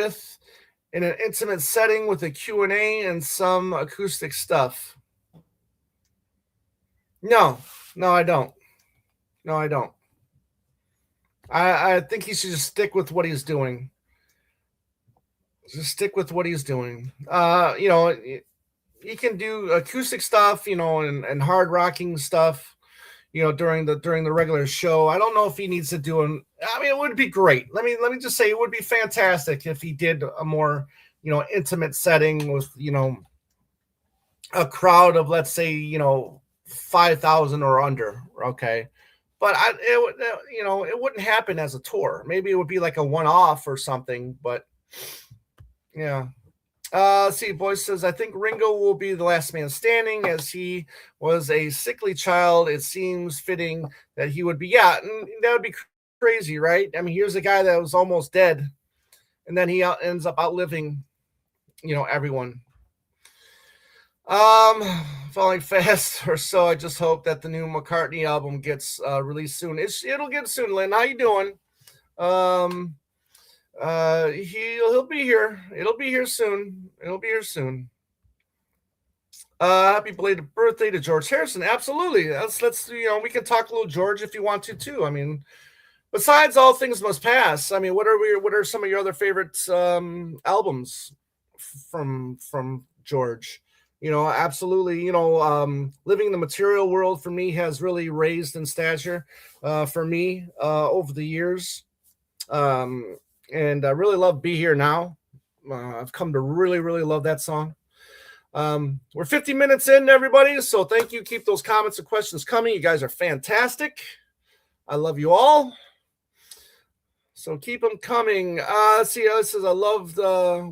in an intimate setting with a Q&A and some acoustic stuff? No, I don't. I think he should just stick with what he's doing. He can do acoustic stuff, and hard rocking stuff, during the regular show. I don't know if he needs to do it would be great. Let me just say it would be fantastic if he did a more, intimate setting with, a crowd of, let's say, 5,000 or under. Okay. But it wouldn't happen as a tour. Maybe it would be like a one-off or something, but yeah. See, Boyce says, I think Ringo will be the last man standing as he was a sickly child. It seems fitting that he would be. Yeah, and that would be crazy, right? I mean, here's a guy that was almost dead, and then he ends up outliving, everyone. Falling fast or so. I just hope that the new McCartney album gets released soon. It'll get soon. Lynn, how you doing? He'll be here. It'll be here soon. Happy belated birthday to George Harrison. Absolutely. Let's we can talk a little George if you want to too. I mean, besides All Things Must Pass, I mean, what are some of your other favorite albums from George? Absolutely. Living in the material world for me has really raised in stature for me over the years. Um, and I really love Be Here Now. I've come to really, really love that song. We're 50 minutes in, everybody. So thank you. Keep those comments and questions coming. You guys are fantastic. I love you all. So keep them coming. Let's see. This says I loved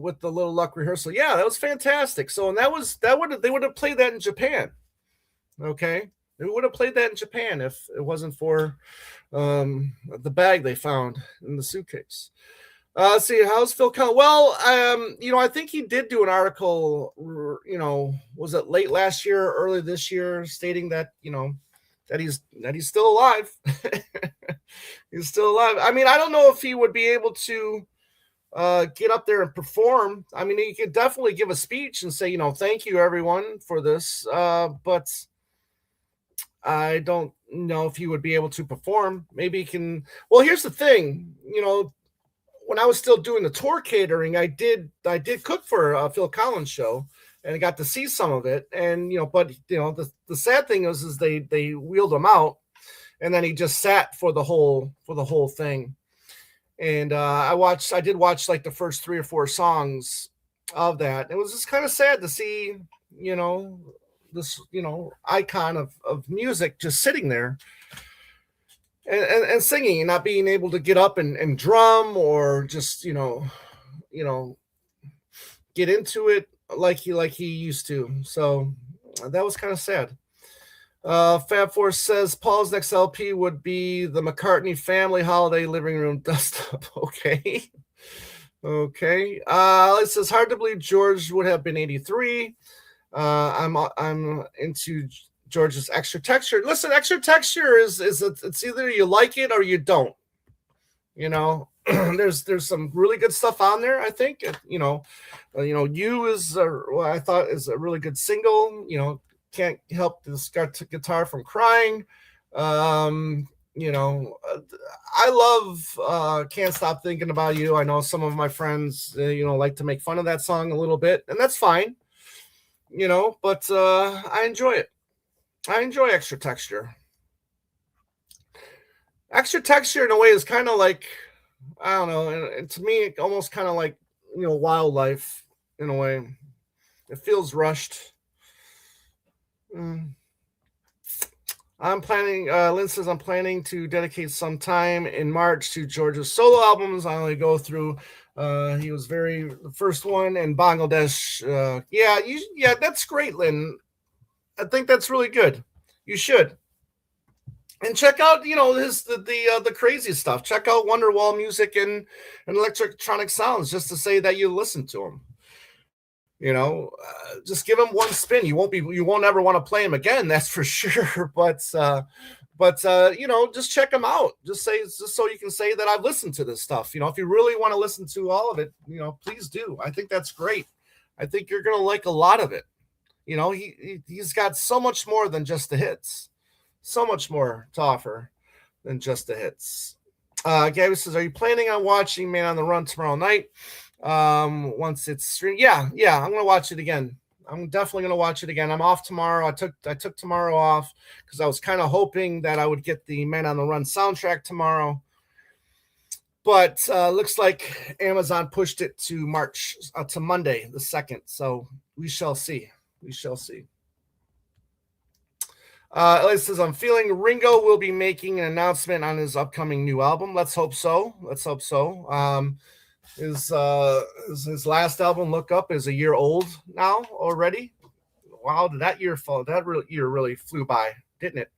with the Little Luck rehearsal. Yeah, that was fantastic. So and they would have played that in Japan. Okay, they would have played that in Japan if it wasn't for the bag they found in the suitcase. Let's see, how's Phil Collins? Well, I think he did do an article. Was it late last year, or early this year, stating that that he's still alive. He's still alive. I mean, I don't know if he would be able to get up there and perform. I mean, he could definitely give a speech and say, thank you everyone for this. But I don't know if he would be able to perform. Maybe he can. Well, here's the thing. When I was still doing the tour catering, I did cook for a Phil Collins show, and I got to see some of it. And but the sad thing is they wheeled him out, and then he just sat for the whole thing. And I did watch like the first 3 or 4 songs of that. It was just kind of sad to see this icon of music just sitting there and singing and not being able to get up and drum or just get into it like he used to. So that was kind of sad. Fab Force says Paul's next LP would be the McCartney Family Holiday Living Room Dust Up. Okay. Okay. It says hard to believe George would have been 83. I'm into George's Extra Texture. Listen, Extra Texture is it's either you like it or you don't. There's some really good stuff on there. I think You is what I thought is a really good single. Can't help this guitar from crying. I love Can't Stop Thinking About You. I know some of my friends like to make fun of that song a little bit, and that's fine. But I enjoy it. I enjoy Extra Texture. Extra Texture in a way is kind of like, I don't know, and to me almost kind of like Wildlife in a way. It feels rushed. I'm planning. Lynn says I'm planning to dedicate some time in March to George's solo albums. I only go through. He was the first one in Bangladesh. Yeah, that's great, Lynn. I think that's really good. You should. And check out, the crazy stuff. Check out Wonderwall Music and Electronic Sounds just to say that you listen to him. Just give him one spin. You won't ever want to play him again. That's for sure. But just check him out. Just so you can say that I've listened to this stuff. If you really want to listen to all of it, please do. I think that's great. I think you're going to like a lot of it. He's got so much more than just the hits. So much more to offer than just the hits. Gabby says, are you planning on watching Man on the Run tomorrow night? Once it's streamed? Yeah, I'm gonna watch it again. I'm definitely gonna watch it again. I'm off tomorrow. I took tomorrow off because I was kind of hoping that I would get the Man on the Run soundtrack tomorrow. But looks like Amazon pushed it to March to Monday the 2nd. So we shall see. Elliot says, I'm feeling Ringo will be making an announcement on his upcoming new album. Let's hope so. His last album, Look Up, is a year old now already. Wow, did that year fall? That year really flew by, didn't it?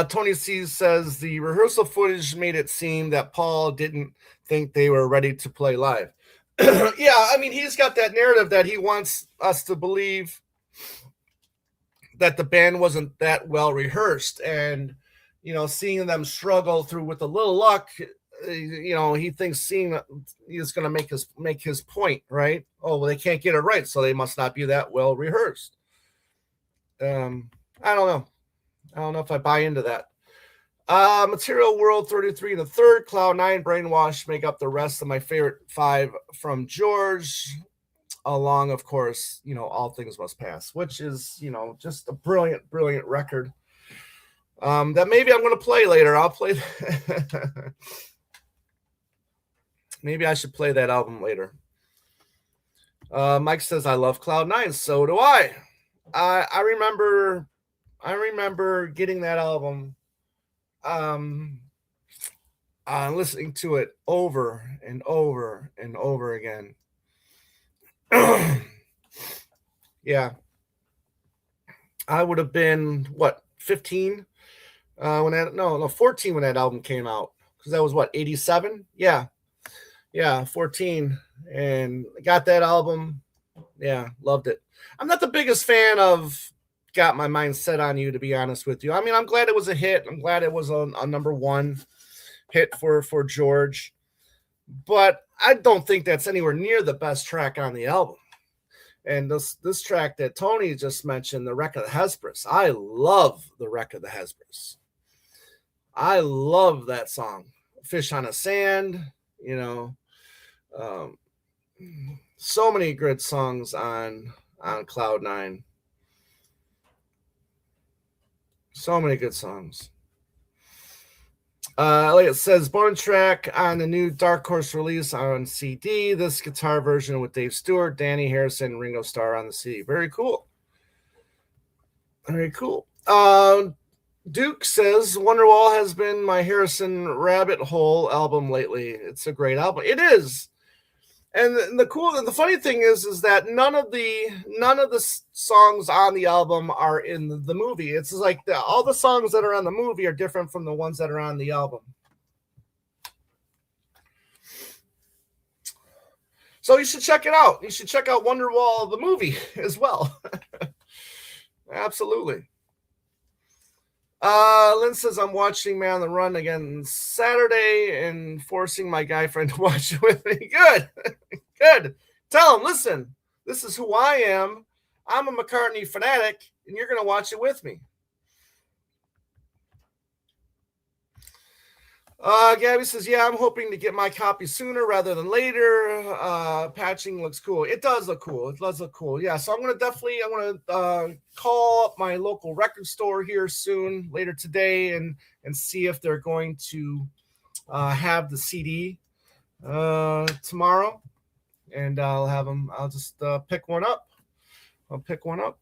Tony C says the rehearsal footage made it seem that Paul didn't think they were ready to play live. Yeah, I mean, he's got that narrative that he wants us to believe that the band wasn't that well rehearsed, and seeing them struggle through with a little luck, he thinks seeing is going to make his point, right? Oh, well, they can't get it right, so they must not be that well rehearsed. I don't know if I buy into that. Material World 33 and a third, Cloud 9, Brainwash make up the rest of my favorite 5 from George, along, of course, All Things Must Pass, which is, just a brilliant, brilliant record. That maybe I'm going to play later. I'll play. Maybe I should play that album later. Mike says, I love Cloud 9. So do I. I remember getting that album, listening to it over and over and over again. Yeah. I would have been, 15? 14 when that album came out. Because that was 87? Yeah. Yeah, 14. And got that album. Yeah, loved it. I'm not the biggest fan of Got My Mind Set on You, to be honest with you. I mean, I'm glad it was a hit. I'm glad it was a number 1 hit for George. But I don't think that's anywhere near the best track on the album. And this track that Tony just mentioned, The Wreck of the Hesperus, I love The Wreck of the Hesperus. I love that song. Fish on a Sand, so many good songs on Cloud 9. So many good songs. Like it says, bonus track on the new Dark Horse release on CD. This guitar version with Dave Stewart, Danny Harrison, Ringo Starr on the CD. Very cool. Very cool. Duke says, Wonderwall has been my Harrison Rabbit Hole album lately. It's a great album. It is. And the funny thing is that none of the songs on the album are in the movie. It's like all the songs that are on the movie are different from the ones that are on the album. So you should check it out. You should check out Wonderwall, the movie, as well. Absolutely. Lynn says, I'm watching Man on the Run again Saturday and forcing my guy friend to watch it with me. Good. Good. Tell him, listen, this is who I am. I'm a McCartney fanatic, and you're going to watch it with me. Gabby says, yeah, I'm hoping to get my copy sooner rather than later. Patching looks cool. It does look cool. It does look cool. Yeah, so I'm going to call up my local record store here soon, later today, and see if they're going to have the CD tomorrow. And I'll just pick one up. I'll pick one up.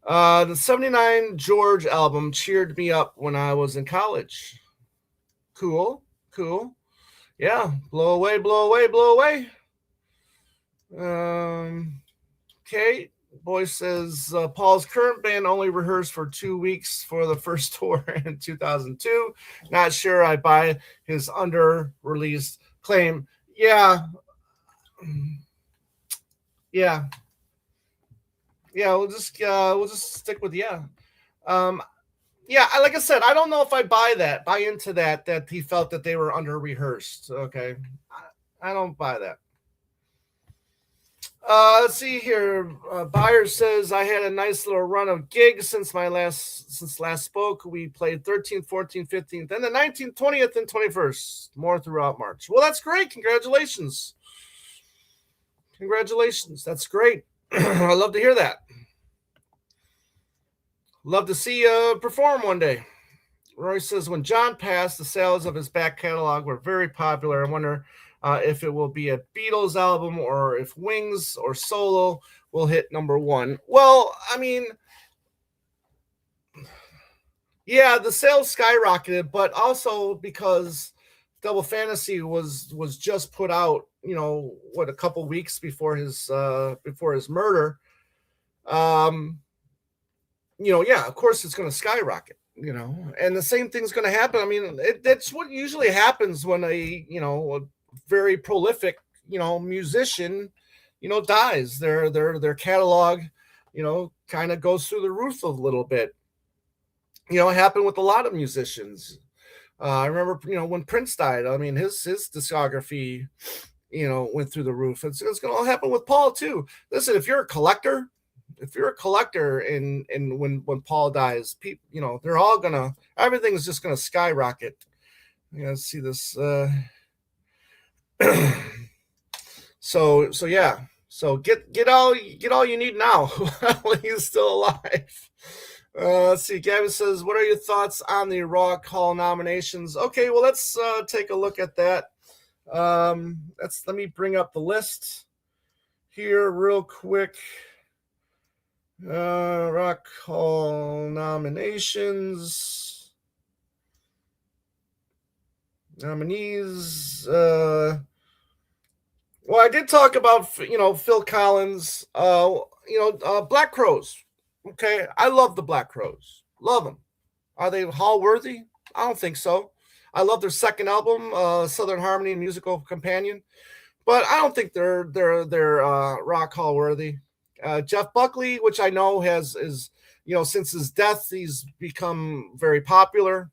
The 79 George album cheered me up when I was in college. Cool. Yeah, blow away, blow away, blow away. Okay, boy says Paul's current band only rehearsed for 2 weeks for the first tour in 2002. Not sure I buy his under-released claim. Yeah, we'll just stick with yeah. Yeah, like I said, I don't know if I buy into that he felt that they were under rehearsed. Okay, I don't buy that. Let's see here. Byers says, I had a nice little run of gigs since last spoke. We played 13th, 14th, 15th, then the 19th, 20th, and 21st. More throughout March. Well, that's great. Congratulations. That's great. I love to hear that. Love to see you perform one day. Roy says, when John passed, the sales of his back catalog were very popular. I wonder if it will be a Beatles album or if Wings or Solo will hit number 1. Well, I mean, yeah, the sales skyrocketed, but also because Double Fantasy was just put out, a couple weeks before his murder. Yeah, of course it's going to skyrocket, and the same thing's going to happen. I mean, that's what usually happens when a very prolific, musician, dies. Their catalog, kind of goes through the roof a little bit. It happened with a lot of musicians. I remember, when Prince died, I mean, his discography, went through the roof. It's going to happen with Paul too. Listen, if you're a collector, if you're a collector and when Paul dies, people, they're all gonna everything's just gonna skyrocket. You know, see this. So yeah. So get all you need now while he's still alive. Let's see. Gavin says, "What are your thoughts on the Rock Hall nominations?" Okay, well let's take a look at that. Let me bring up the list here real quick. Rock Hall nominees. Well, I did talk about Phil Collins. Black Crowes. Okay, I love the Black Crowes. Love them. Are they Hall worthy? I don't think so. I love their second album, Southern Harmony and Musical Companion, but I don't think they're Rock Hall worthy. Jeff Buckley, which I know is since his death, he's become very popular.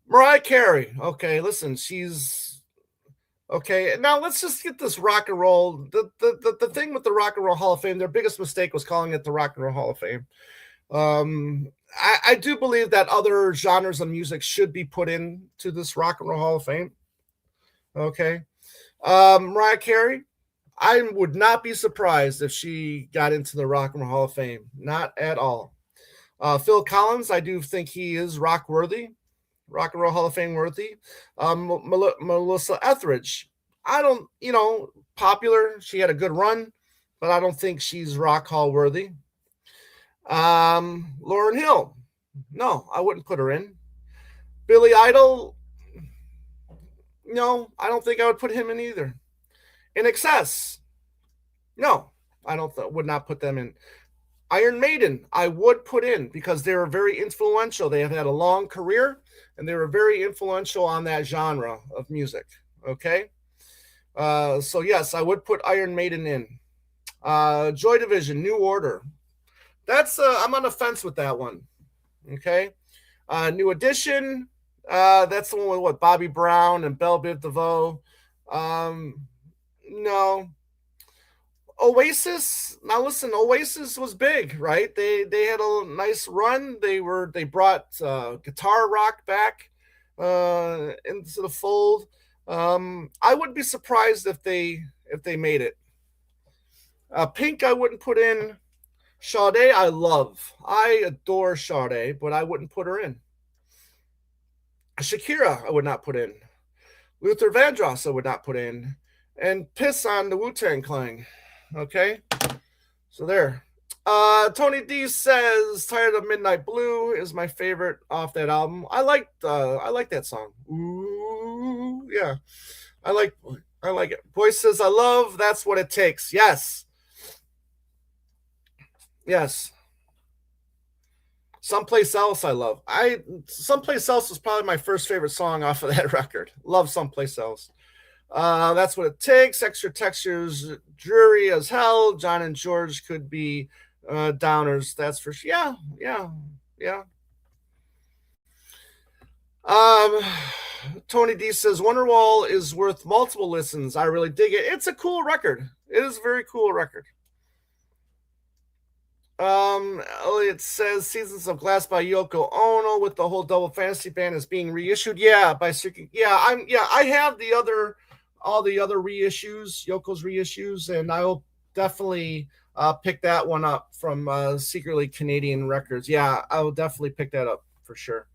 Mariah Carey. Okay, listen, she's okay. Now let's just get this rock and roll. The thing with the Rock and Roll Hall of Fame, their biggest mistake was calling it the Rock and Roll Hall of Fame. I do believe that other genres of music should be put into this Rock and Roll Hall of Fame. Okay. Mariah Carey, I would not be surprised if she got into the Rock and Roll Hall of Fame. Not at all. Phil Collins, I do think he is rock and Roll Hall of Fame worthy. Melissa Etheridge, I don't, popular. She had a good run, but I don't think she's Rock Hall worthy. Lauryn Hill, no, I wouldn't put her in. Billy Idol, no, I don't think I would put him in either. In Excess, no, I would not put them in. Iron Maiden, I would put in because they were very influential. They have had a long career and they were very influential on that genre of music. Okay. So yes, I would put Iron Maiden in. Joy Division, New Order. That's I'm on the fence with that one. Okay. New Edition. That's the one with what Bobby Brown and Belle Biv DeVoe. No. Oasis. Now listen, Oasis was big, right? They had a nice run. They brought guitar rock back into the fold. I wouldn't be surprised if they made it. Pink, I wouldn't put in. Sade, I adore Sade, but I wouldn't put her in. Shakira, I would not put in. Luther Vandross, I would not put in. And piss on the Wu-Tang Clan. Okay, so there. Tony D says "Tired of Midnight Blue" is my favorite off that album. I like that song. Ooh, yeah, I like it. Boy says "I love." That's what it takes. Yes. Someplace Else, I love. Someplace Else was probably my first favorite song off of that record. Love Someplace Else. That's what it takes. Extra textures, dreary as hell. John and George could be downers. That's for sure. Yeah. Tony D says Wonderwall is worth multiple listens. I really dig it. It's a cool record. It is a very cool record. Elliot says Seasons of Glass by Yoko Ono with the whole Double Fantasy Band is being reissued. Yeah, by Circuit. Yeah, I have all the other reissues, Yoko's reissues, and I will definitely pick that one up from Secretly Canadian Records. Yeah, I will definitely pick that up for sure.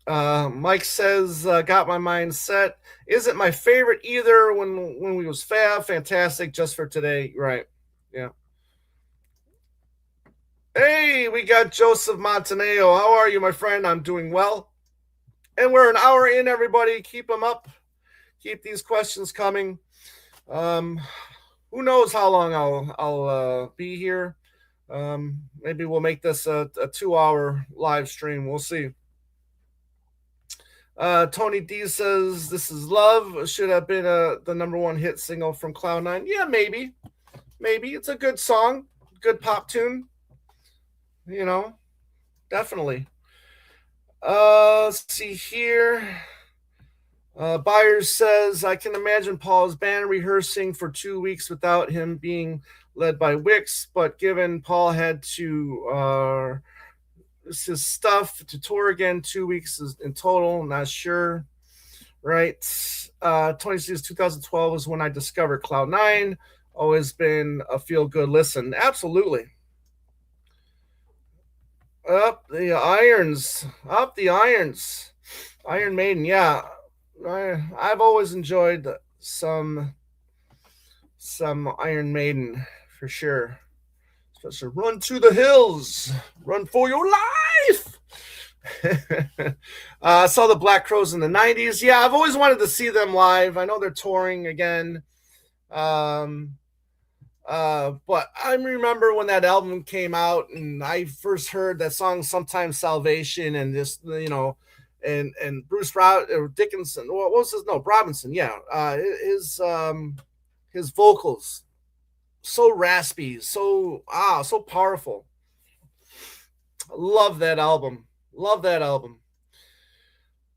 Mike says, got my mind set. Isn't my favorite either when we was fantastic just for today. Right. Yeah. Hey, we got Joseph Montenegro. How are you, my friend? I'm doing well. And we're an hour in, everybody. Keep them up. Keep these questions coming. Who knows how long I'll be here. Maybe we'll make this a 2-hour live stream. We'll see. Tony D says, "This Is Love" should have been the number one hit single from Cloud9. Yeah, maybe. It's a good song. Good pop tune. Definitely. Let's see here. Byers says, "I can imagine Paul's band rehearsing for 2 weeks without him being led by Wicks, but given Paul had to his stuff to tour again, 2 weeks in total, not sure. Right. 26 2012 was when I discovered Cloud9. Always been a feel good listen. Absolutely. Up the irons. Up the irons. Iron Maiden, yeah. I've always enjoyed some Iron Maiden for sure. Especially Run to the Hills. Run for your life. I saw the Black Crowes in the 90s. Yeah, I've always wanted to see them live. I know they're touring again. But I remember when that album came out and I first heard that song Sometimes Salvation and this, and Bruce Dickinson, what was his, no, Robinson, yeah. His vocals, so raspy, so powerful. Love that album. Love that album.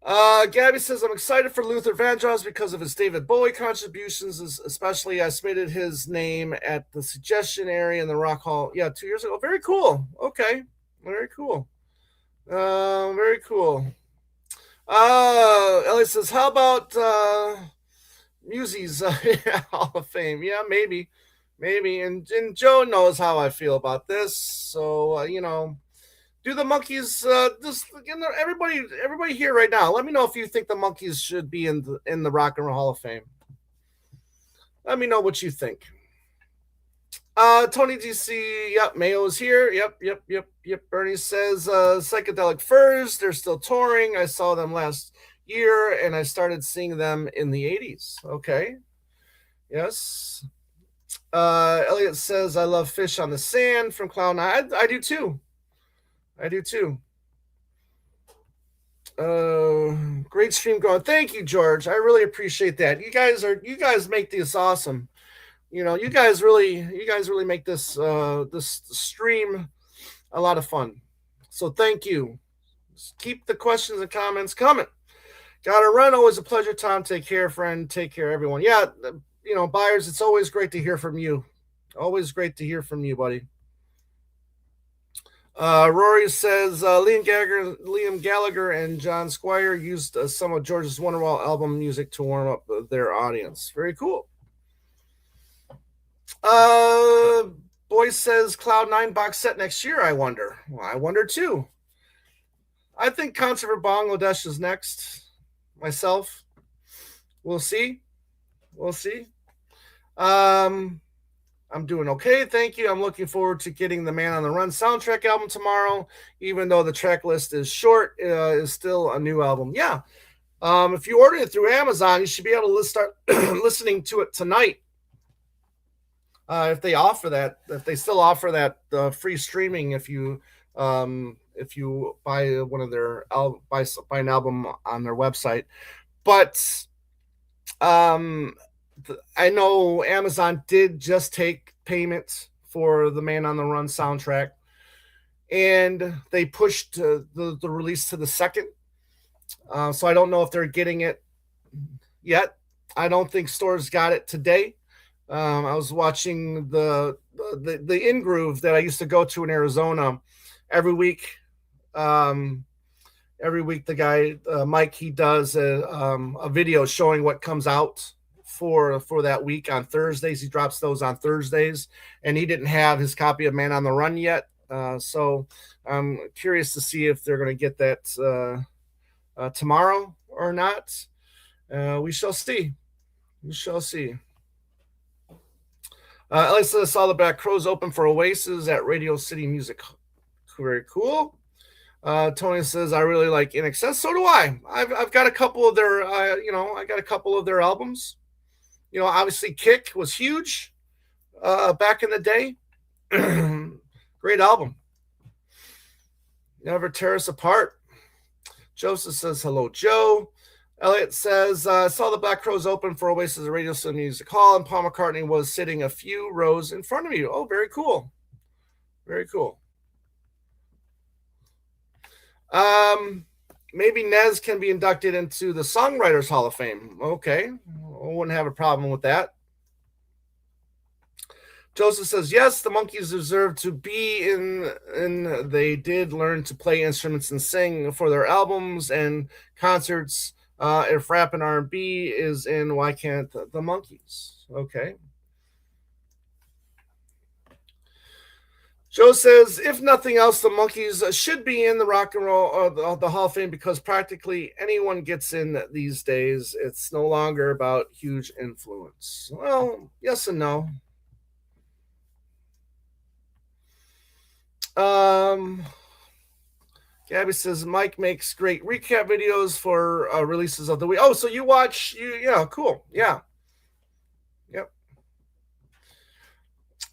Gabby says, I'm excited for Luther Vandross because of his David Bowie contributions, especially I submitted his name at the suggestion area in the Rock Hall. Yeah, 2 years ago. Very cool. Okay. Very cool. Very cool. Elliot says, how about Musie's Hall of Fame? Yeah, maybe. And Joe knows how I feel about this. So, do the Monkees everybody here right now, let me know if you think the Monkees should be in the Rock and Roll Hall of Fame. Let me know what you think. Tony DC, yep, Mayo's here. Yep. Bernie says Psychedelic Furs, they're still touring. I saw them last year and I started seeing them in the 80s. Okay. Yes. Elliot says I love Fish on the Sand from Cloud9. I do too. Great stream going. Thank you, George. I really appreciate that. You guys make this awesome. You guys really make this this stream a lot of fun. So thank you. Just keep the questions and comments coming. Gotta run. Always a pleasure, Tom. Take care, friend. Take care, everyone. Yeah, buyers, it's always great to hear from you. Always great to hear from you, buddy. Rory says Liam Gallagher and John Squire used some of George's Wonderwall album music to warm up their audience. Very cool. Boy says Cloud9 box set next year, I wonder. Well, I wonder too. I think Concert for Bangladesh is next. Myself. We'll see. I'm doing okay, thank you. I'm looking forward to getting the Man on the Run soundtrack album tomorrow, even though the track list is short. Is still a new album. Yeah. If you order it through Amazon, you should be able to start listening to it tonight. If they still offer that free streaming, if you buy one of their buy an album on their website, but I know Amazon did just take payments for the Man on the Run soundtrack, and they pushed the release to the 2nd. So I don't know if they're getting it yet. I don't think stores got it today. I was watching the In Groove that I used to go to in Arizona every week. Every week, the guy Mike, he does a video showing what comes out for that week on Thursdays. He drops those on Thursdays, and he didn't have his copy of Man on the Run yet. So I'm curious to see if they're going to get that tomorrow or not. We shall see. Elisa saw the Black Crowes open for Oasis at Radio City Music. Very cool. Tony says I really like In Excess. So do I. I've got a couple of their I got a couple of their albums. Obviously Kick was huge back in the day. Great album. Never Tear Us Apart. Joseph says hello, Joe. Elliot says saw the Black Crowes open for Oasis at Radio City Music Hall, and Paul McCartney was sitting a few rows in front of you. Oh, very cool. Maybe Nez can be inducted into the Songwriters Hall of Fame. Okay. I wouldn't have a problem with that. Joseph says, yes, the Monkees deserve to be in, and they did learn to play instruments and sing for their albums and concerts. If rap and R&B is in, why can't the Monkees? Okay. Joe says, if nothing else, the Monkees should be in the Rock and Roll, the Hall of Fame, because practically anyone gets in these days. It's no longer about huge influence. Well, yes and no. Gabby says Mike makes great recap videos for releases of the week. Oh, so you watch? Yeah, cool. Yeah, yep.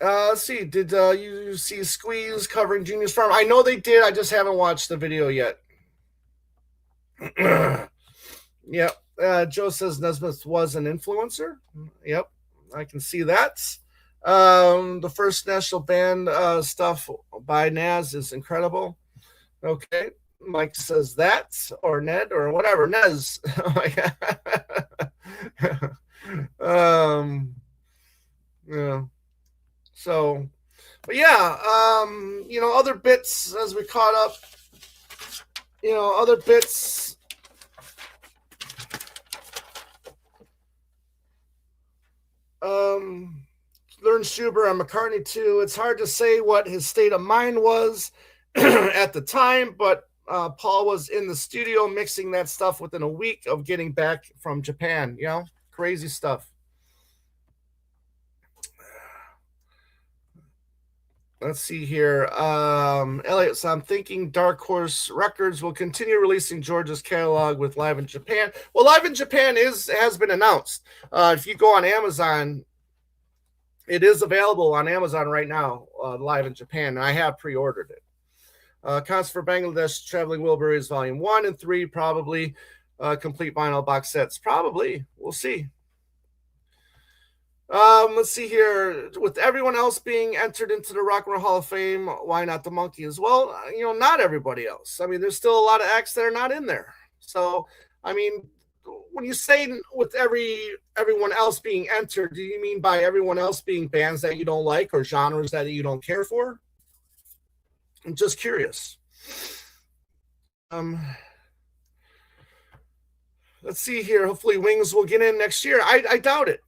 Let's see. Did you see Squeeze covering Genius Farm? I know they did. I just haven't watched the video yet. Yep. Joe says Nesmith was an influencer. Yep, I can see that. The first national band stuff by Naz is incredible. Okay. Mike says that, or Ned, or whatever. Nez. Yeah. So, but yeah, other bits as we caught up, other bits. Learn Schubert on McCartney too. It's hard to say what his state of mind was at the time, but Paul was in the studio mixing that stuff within a week of getting back from Japan. Crazy stuff. Let's see here. Elliot, so I'm thinking Dark Horse Records will continue releasing George's catalog with Live in Japan. Well, Live in Japan has been announced. If you go on Amazon, it is available on Amazon right now, Live in Japan, and I have pre-ordered it. Concert for Bangladesh, Traveling Wilburys Volume 1 and 3, probably. Complete vinyl box sets, probably. We'll see. Let's see here. With everyone else being entered into the Rock and Roll Hall of Fame, why not the Monkees? Well, not everybody else. I mean, there's still a lot of acts that are not in there. So, I mean, when you say with everyone else being entered, do you mean by everyone else being bands that you don't like or genres that you don't care for? I'm just curious. Let's see here. Hopefully Wings will get in next year. I doubt it.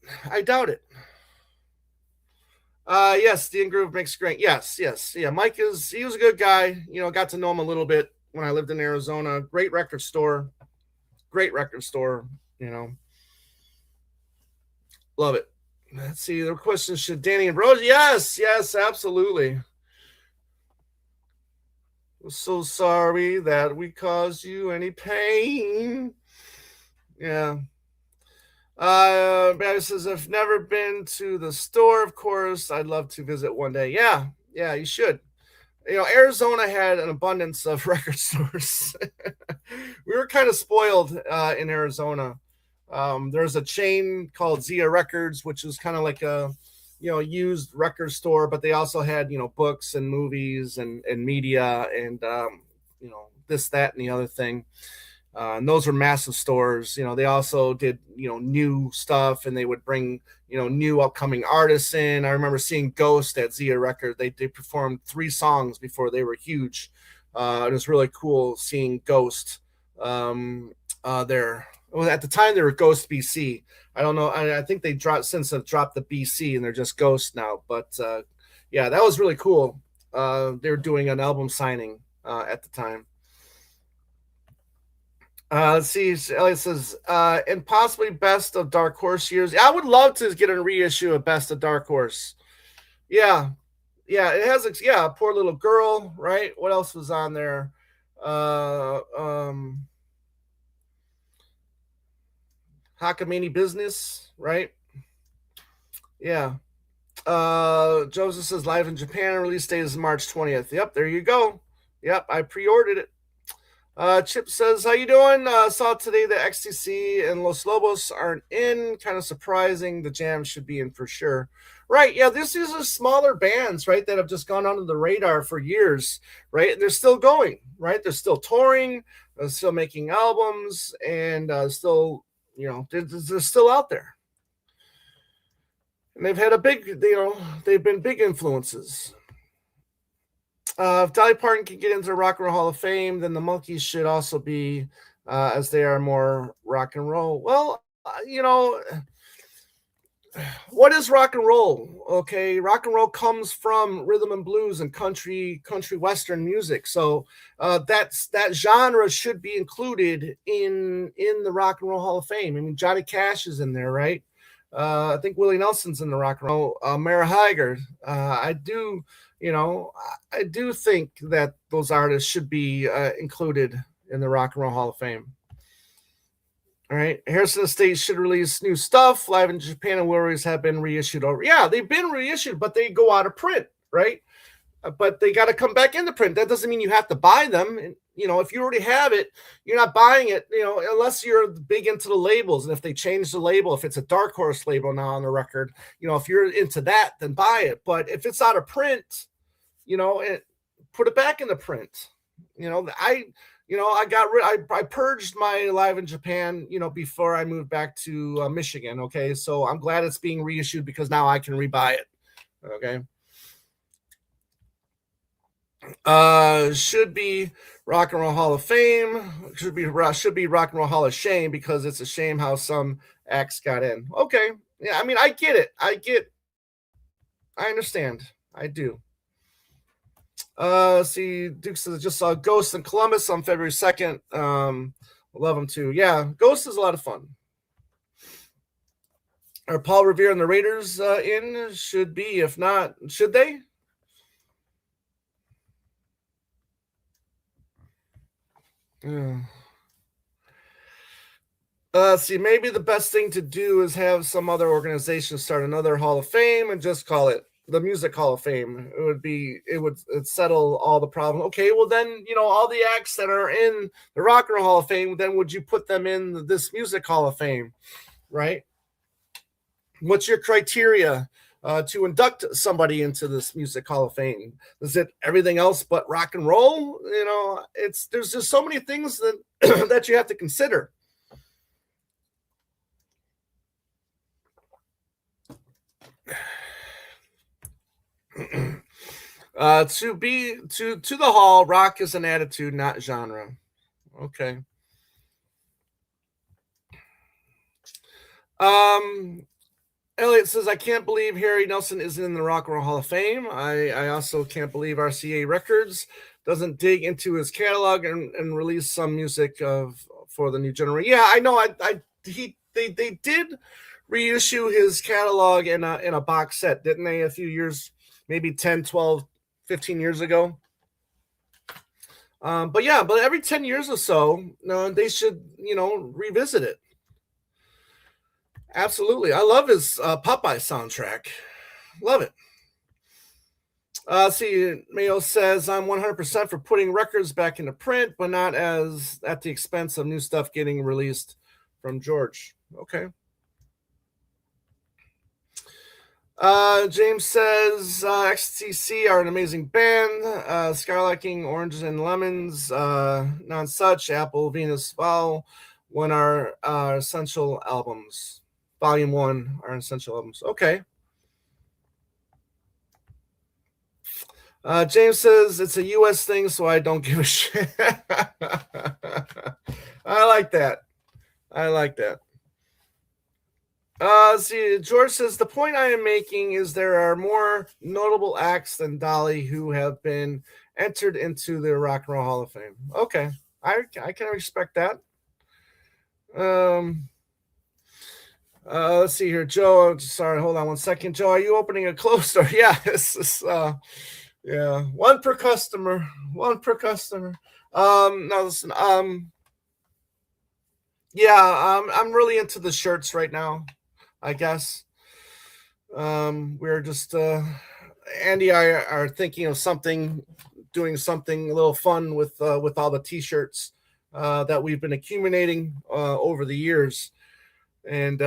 Yes, the In-Groove makes great. Yes. Yeah, Mike he was a good guy. Got to know him a little bit when I lived in Arizona. Great record store. Love it. Let's see. The question, should Danny and Rose? Yes, absolutely. We're so sorry that we caused you any pain. Yeah. Barry says, I've never been to the store, of course. I'd love to visit one day. Yeah, you should. Arizona had an abundance of record stores. We were kind of spoiled in Arizona. There's a chain called Zia Records, which is kind of like a used record store, but they also had books and movies and media and this, that, and the other thing. And those were massive stores. They also did new stuff, and they would bring new upcoming artists in. I remember seeing Ghost at Zia Record. They performed 3 songs before they were huge. It was really cool seeing Ghost there. Well, at the time they were Ghost BC. I don't know. I think they dropped the BC and they're just Ghost now. But yeah, that was really cool. They were doing an album signing at the time. Let's see. Elliot says, and possibly Best of Dark Horse years. I would love to get a reissue of Best of Dark Horse. Yeah, it has. Yeah, Poor Little Girl. Right. What else was on there? Hakamini Business. Right. Yeah. Joseph says Live in Japan. Release date is March 20th. Yep. There you go. Yep. I pre-ordered it. Chip says, how you doing? Saw today that XTC and Los Lobos aren't in. Kind of surprising. The Jam should be in for sure. Right. Yeah, these are smaller bands, right, that have just gone under the radar for years, right? And they're still going, right? They're still touring, they're still making albums, and still, they're still out there. and they've had a big, they've been big influences. If Dolly Parton can get into the Rock and Roll Hall of Fame, then the Monkees should also be, as they are more rock and roll. Well, what is rock and roll? Okay, rock and roll comes from rhythm and blues and country western music. So that genre should be included in the Rock and Roll Hall of Fame. I mean, Johnny Cash is in there, right? I think Willie Nelson's in the Rock and Roll. Mara Hager. I do think that those artists should be included in the Rock and Roll Hall of Fame. All right, Harrison Estate should release new stuff. Live in Japan and Warriors have been reissued over. Yeah, they've been reissued, but they go out of print, right? But they got to come back into print. That doesn't mean you have to buy them. And, if you already have it, you're not buying it, unless you're big into the labels. And if they change the label, if it's a Dark Horse label now on the record, if you're into that, then buy it. But if it's out of print, put it back into print. I purged my Live in Japan, before I moved back to Michigan. Okay, so I'm glad it's being reissued because now I can rebuy it. Okay. Should be Rock and Roll Hall of Fame. Should be Rock and Roll Hall of Shame because it's a shame how some acts got in. Okay, yeah, I mean, I get it. I understand. I do. See, Duke says I just saw Ghost in Columbus on February 2nd. Love them too. Yeah, Ghost is a lot of fun. Are Paul Revere and the Raiders in? Should be. If not, should they? See, maybe the best thing to do is have some other organization start another Hall of Fame and just call it the Music Hall of Fame. It'd settle all the problem. Okay, well then, all the acts that are in the Rock and Roll Hall of Fame, then would you put them in this Music Hall of Fame, right? What's your criteria to induct somebody into this Music Hall of Fame? Is it everything else but rock and roll? There's just so many things that that you have to consider. To the hall, rock is an attitude, not genre. Okay. Elliot says, I can't believe Harry Nelson isn't in the Rock and Roll Hall of Fame. I also can't believe RCA Records doesn't dig into his catalog and release some music for the new generation. Yeah, I know. They did reissue his catalog in a box set, didn't they? A few years, maybe 10, 12, 15 years ago. But every 10 years or so, they should, revisit it. Absolutely. I love his Popeye soundtrack. Love it. See, Mayo says, I'm 100% for putting records back into print, but not as at the expense of new stuff getting released from George. Okay. James says, XTC are an amazing band. Skylarking, Oranges and Lemons, Non Such, Apple, Venus, Val, one are essential albums. Volume 1 are essential albums. Okay. James says it's a U.S. thing, so I don't give a shit. I like that. See, George says the point I am making is there are more notable acts than Dolly who have been entered into the Rock and Roll Hall of Fame. Okay, I can respect that. Let's see here, Joe. Sorry, hold on one second, Joe. Are you opening a closed store? Yeah, yeah, one per customer. No, listen. Yeah, I'm really into the shirts right now. I guess we're just Andy and I are thinking of doing something a little fun with all the T-shirts that we've been accumulating over the years, and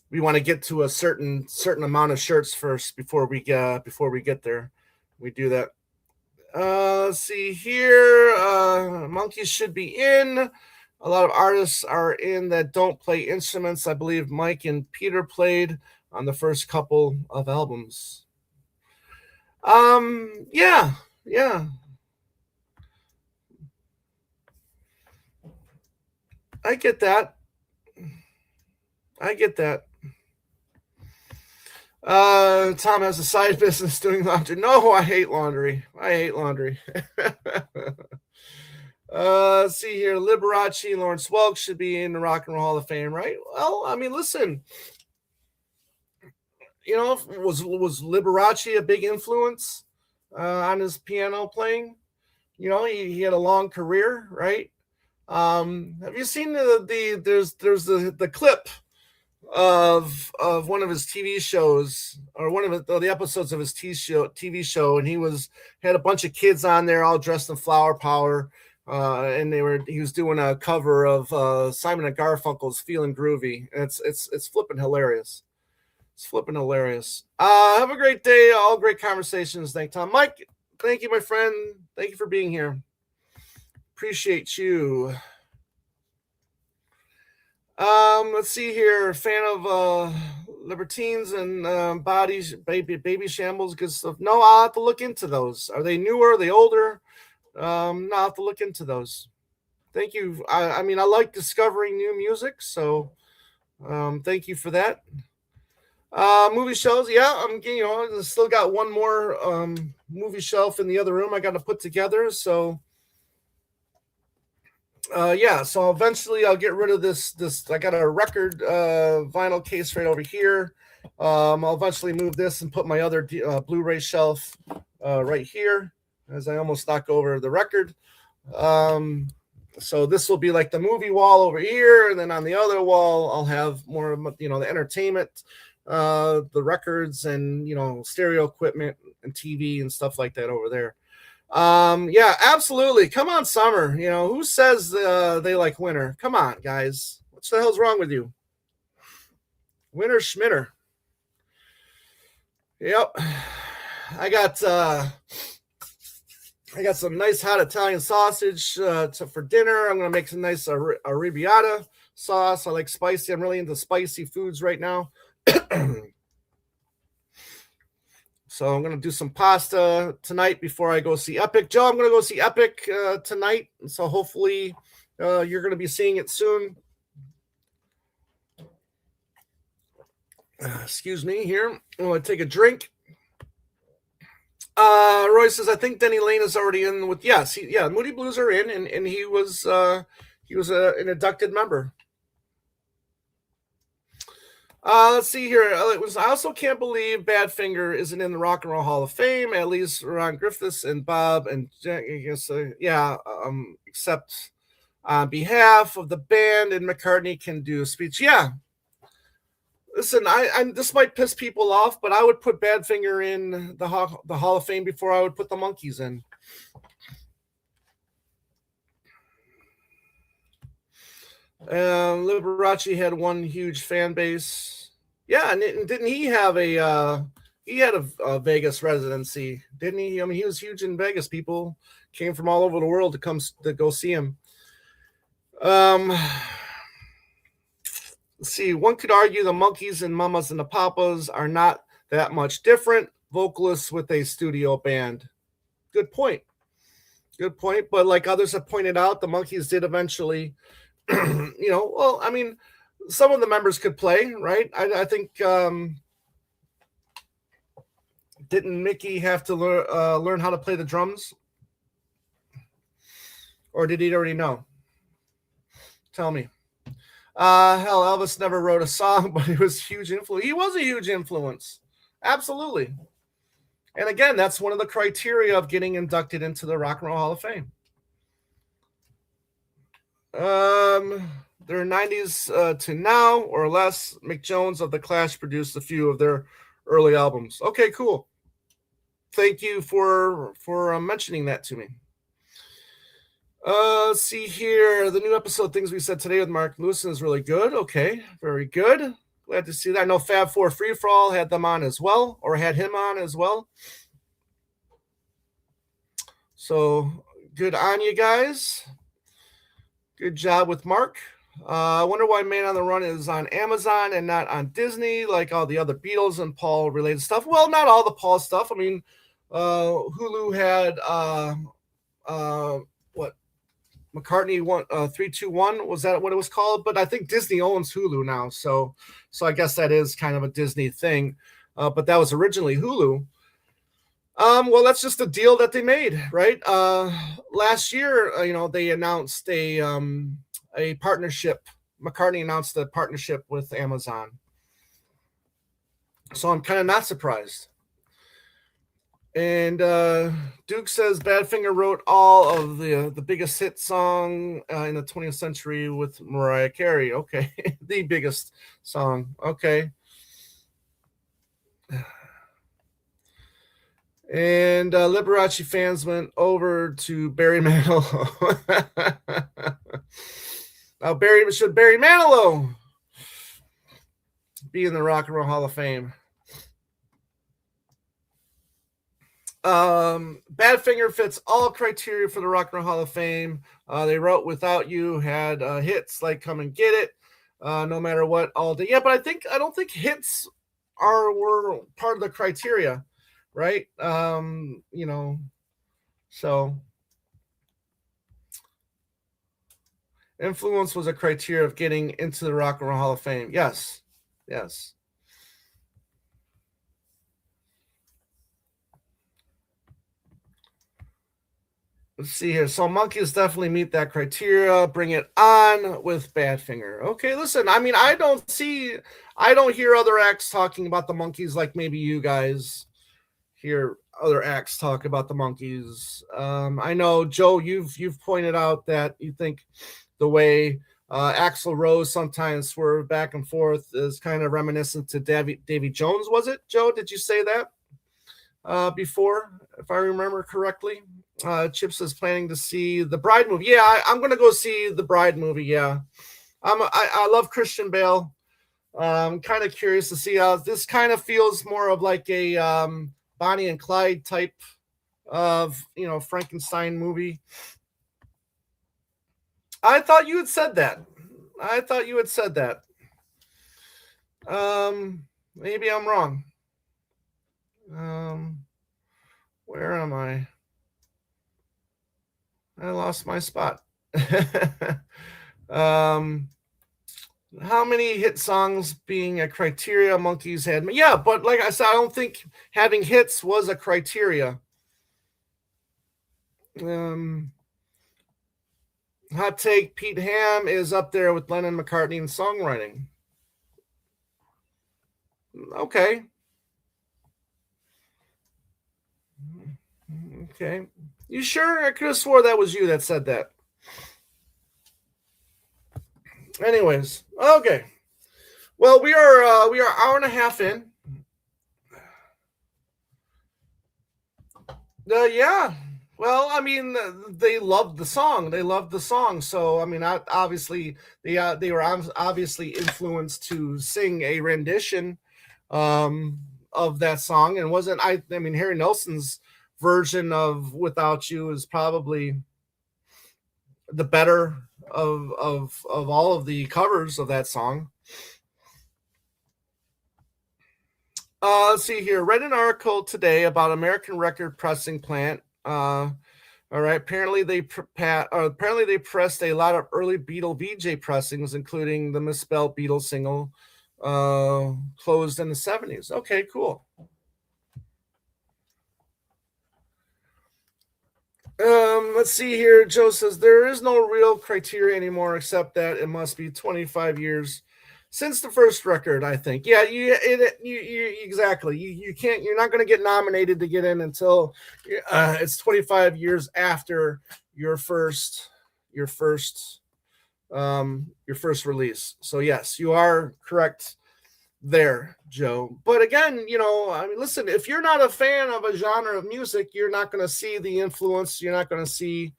we want to get to a certain amount of shirts first before we get there. We do that. Let's see here. Monkeys should be in. A lot of artists are in that don't play instruments. I believe Mike and Peter played on the first couple of albums. Yeah, yeah. I get that. I get that. Tom has a side business doing laundry. No, I hate laundry. I hate laundry. Let's see here. Liberace, Lawrence Welk should be in the Rock and Roll Hall of Fame, right? Well, I mean, listen, was Liberace a big influence on his piano playing? He had a long career, right? Have you seen there's the clip of one of his TV shows, or one of the episodes of his TV show, and had a bunch of kids on there all dressed in Flower Power, and he was doing a cover of Simon and Garfunkel's "Feeling Groovy." And it's flipping hilarious. It's flipping hilarious. Have a great day. All great conversations. Thank Tom. Mike, thank you, my friend. Thank you for being here. Appreciate you. Let's see here. Fan of Libertines and Bodies, Baby Shambles, good stuff. No, I'll have to look into those. Are they newer? Are they older? No, I'll have to look into those. Thank you. I mean, I like discovering new music, so thank you for that. Movie shelves, yeah. I still got one more movie shelf in the other room I got to put together. So, yeah. So eventually I'll get rid of this. I got a record vinyl case right over here. I'll eventually move this and put my other Blu-ray shelf right here, as I almost knock over the record. So this will be like the movie wall over here, and then on the other wall I'll have more of the entertainment, the records, and stereo equipment and TV and stuff like that over there. Yeah, absolutely. Come on, summer. Who says they like winter? Come on, guys. What the hell's wrong with you? Winter schmitter. Yep. I got some nice hot Italian sausage for dinner. I'm gonna make some nice arrabbiata sauce. I like spicy. I'm really into spicy foods right now. So I'm going to do some pasta tonight before I go see Epic. Joe, I'm going to go see Epic tonight. So hopefully you're going to be seeing it soon. Excuse me here. I'm going to take a drink. Roy says, I think Denny Lane is already in with, yes. Moody Blues are in, and he was an inducted member. Let's see here. I also can't believe Badfinger isn't in the Rock and Roll Hall of Fame. At least Ron Griffiths and Bob and I guess, except on behalf of the band, and McCartney can do a speech. Yeah. Listen, this might piss people off, but I would put Badfinger in the Hall of Fame before I would put the Monkees in. Liberace had one huge fan base. Yeah, and didn't he have he had a Vegas residency, didn't he? I mean, he was huge in Vegas. People came from all over the world to go see him. Let's see. One could argue the Monkees and Mamas and the Papas are not that much different. Vocalists with a studio band. Good point. Good point. But like others have pointed out, the Monkees did eventually, well, I mean, some of the members could play, right? I think didn't Mickey have to learn how to play the drums? Or did he already know? Tell me. Hell, Elvis never wrote a song, but he was huge influence. He was a huge influence. Absolutely. And again, that's one of the criteria of getting inducted into the Rock and Roll Hall of Fame. Their 90s to now or less. Mick Jones of The Clash produced a few of their early albums. Okay, cool. Thank you for mentioning that to me. Let's see here. The new episode, Things We Said Today with Mark Lewison, is really good. Okay, very good. Glad to see that. I know Fab Four Free For All had them on as well, or had him on as well. So good on you guys. Good job with Mark. I wonder why Man on the Run is on Amazon and not on Disney, like all the other Beatles and Paul related stuff. Well, not all the Paul stuff. I mean, Hulu had what McCartney 321, was that what it was called? But I think Disney owns Hulu now, so I guess that is kind of a Disney thing. But that was originally Hulu. Well, that's just a deal that they made, right? Last year, they announced a partnership. McCartney announced a partnership with Amazon, so I'm kind of not surprised. And Duke says Badfinger wrote all of the biggest hit song in the 20th century with Mariah Carey. Okay, the biggest song. Okay. And Liberace fans went over to Barry Manilow. Now, Barry Manilow be in the Rock and Roll Hall of Fame? Badfinger fits all criteria for the Rock and Roll Hall of Fame. They wrote "Without You," had hits like "Come and Get It," "No Matter What," "All Day." Yeah, but I don't think hits were part of the criteria, right? So influence was a criteria of getting into the Rock and Roll Hall of Fame. Yes. Let's see here. So Monkeys definitely meet that criteria. Bring It On with Badfinger. Okay, listen. I mean, I don't hear other acts talking about the Monkeys like maybe you guys hear other acts talk about the Monkeys. I know, Joe, you've pointed out that you think the way Axl Rose sometimes swerve back and forth is kind of reminiscent to Davy Jones. Was it, Joe? Did you say that before, if I remember correctly? Chips is planning to see the Bride movie. Yeah, I'm going to go see the Bride movie. Yeah, I love Christian Bale. I'm kind of curious to see how this kind of feels more of like a Bonnie and Clyde type of Frankenstein movie. I thought you had said that. Maybe I'm wrong. Where am I? I lost my spot. How many hit songs being a criteria Monkeys had? Yeah, but like I said, I don't think having hits was a criteria. Hot take: Pete Ham is up there with Lennon, McCartney in songwriting. Okay. You sure? I could have swore that was you that said that. Anyways, okay. Well, we are hour and a half in. Yeah. Well, I mean, they loved the song. So, I mean, obviously, they were obviously influenced to sing a rendition of that song. And wasn't I mean, Harry Nelson's version of "Without You" is probably the better of all of the covers of that song. Let's see here. Read an article today about American record pressing plant. All right. Apparently they pressed a lot of early Beatle VJ pressings, including the misspelled Beatles single, closed in the 70s. Okay, cool. Let's see here. Joe says there is no real criteria anymore except that it must be 25 years since the first record. I think. Yeah, you exactly. You can't. You're not going to get nominated to get in until it's 25 years after your first release. So yes, you are correct there, Joe. But again, I mean, listen, if you're not a fan of a genre of music, you're not going to see the influence. You're not going to see,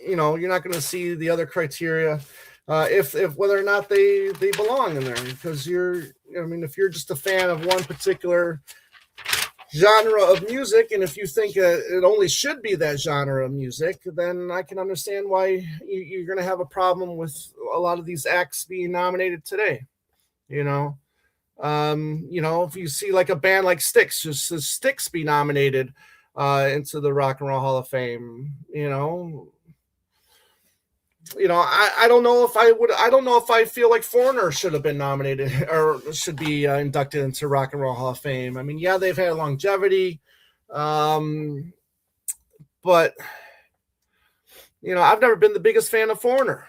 you're not going to see the other criteria, if whether or not they belong in there, because if you're just a fan of one particular genre of music, and if you think it only should be that genre of music, then I can understand why you're going to have a problem with a lot of these acts being nominated today. You know, if you see like a band like Styx, just Styx be nominated into the Rock and Roll Hall of Fame. I don't know if I would. I don't know if I feel like Foreigner should have been nominated or should be inducted into Rock and Roll Hall of Fame. I mean, yeah, they've had longevity, um, but I've never been the biggest fan of Foreigner.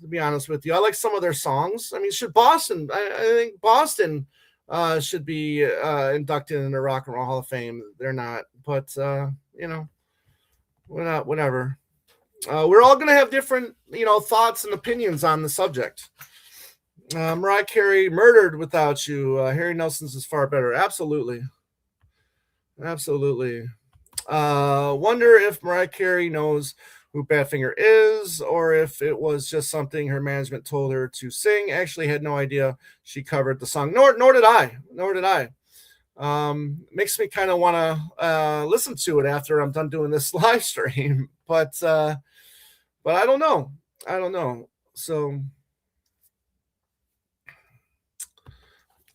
To be honest with you, I like some of their songs. I mean, should Boston? I think Boston should be inducted into Rock and Roll Hall of Fame. They're not, but whatever. We're all going to have different, thoughts and opinions on the subject. Mariah Carey, Murdered Without You. Harry Nelson's is far better. Absolutely. Wonder if Mariah Carey knows who Badfinger is, or if it was just something her management told her to sing. Actually had no idea she covered the song. Nor did I. Makes me kind of want to listen to it after I'm done doing this live stream. But I don't know. So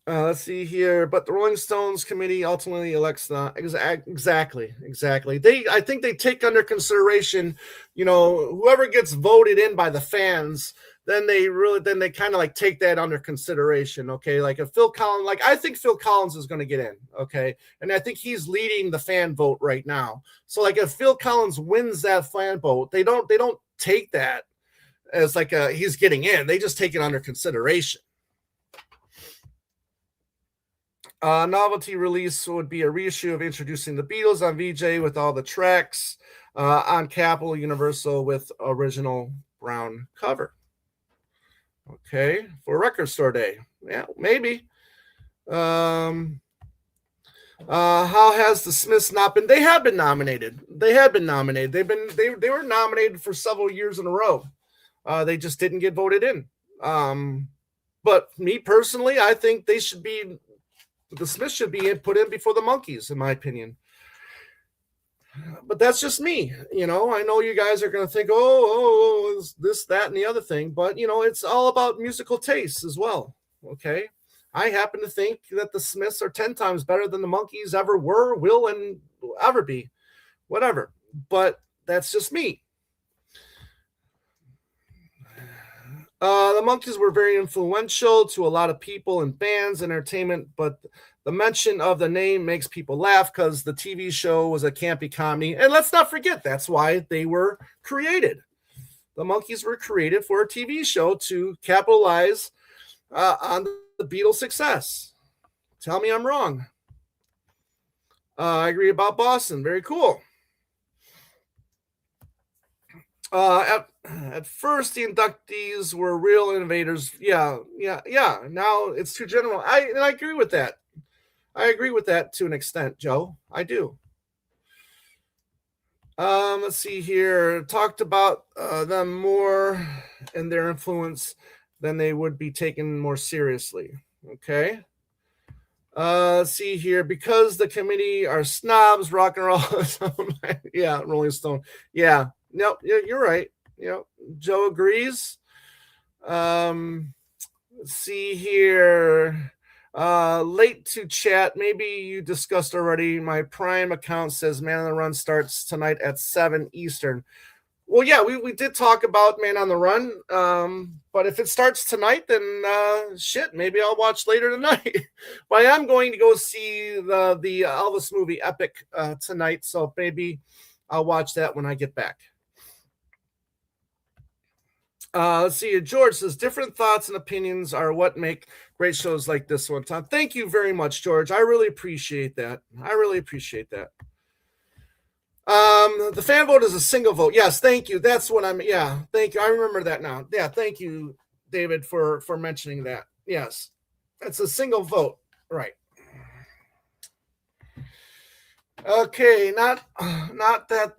let's see here. But the Rolling Stones committee ultimately elects the exactly. I think they take under consideration, whoever gets voted in by the fans. Then they kind of like take that under consideration. Okay, like if Phil Collins, like I think Phil Collins is going to get in. Okay, and I think he's leading the fan vote right now. So like if Phil Collins wins that fan vote, they don't take that as like he's getting in. They just take it under consideration. Novelty release would be a reissue of introducing the Beatles on VJ with all the tracks on Capitol Universal with original brown cover. Okay, for Record Store Day. Yeah, maybe. How has the Smiths not been? They have been nominated. They were nominated for several years in a row. They just didn't get voted in. But me personally, I think the Smiths should be put in before the Monkees, in my opinion. But that's just me. I know you guys are going to think, oh, this, that, and the other thing. But, it's all about musical tastes as well. Okay. I happen to think that the Smiths are 10 times better than the Monkees ever were, will, and will ever be. Whatever. But that's just me. The Monkees were very influential to a lot of people and bands and entertainment, but the mention of the name makes people laugh because the TV show was a campy comedy. And let's not forget, that's why they were created. The Monkees were created for a TV show to capitalize on the Beatles' success. Tell me I'm wrong. I agree about Boston. Very cool. At first, the inductees were real innovators. Yeah. Now it's too general. I agree with that. I agree with that to an extent, Joe. I do. Let's see here. Talked about them more and their influence than they would be taken more seriously. Okay. Let's see here. Because the committee are snobs, rock and roll. Yeah, Rolling Stone. Yeah. No, you're right. Joe agrees. Let's see here. Late to chat. Maybe you discussed already. My Prime account says Man on the Run starts tonight at 7 Eastern. Well, yeah, we did talk about Man on the Run. But if it starts tonight, then shit, maybe I'll watch later tonight. But I am going to go see the Elvis movie Epic tonight, so maybe I'll watch that when I get back. Let's see. George says different thoughts and opinions are what make great shows like this one. Tom, thank you very much, George. I really appreciate that. The fan vote is a single vote. Yes, thank you. That's what I'm. Yeah, thank you. I remember that now. Yeah, thank you, David, for mentioning that. Yes, it's a single vote. Right. Okay, not that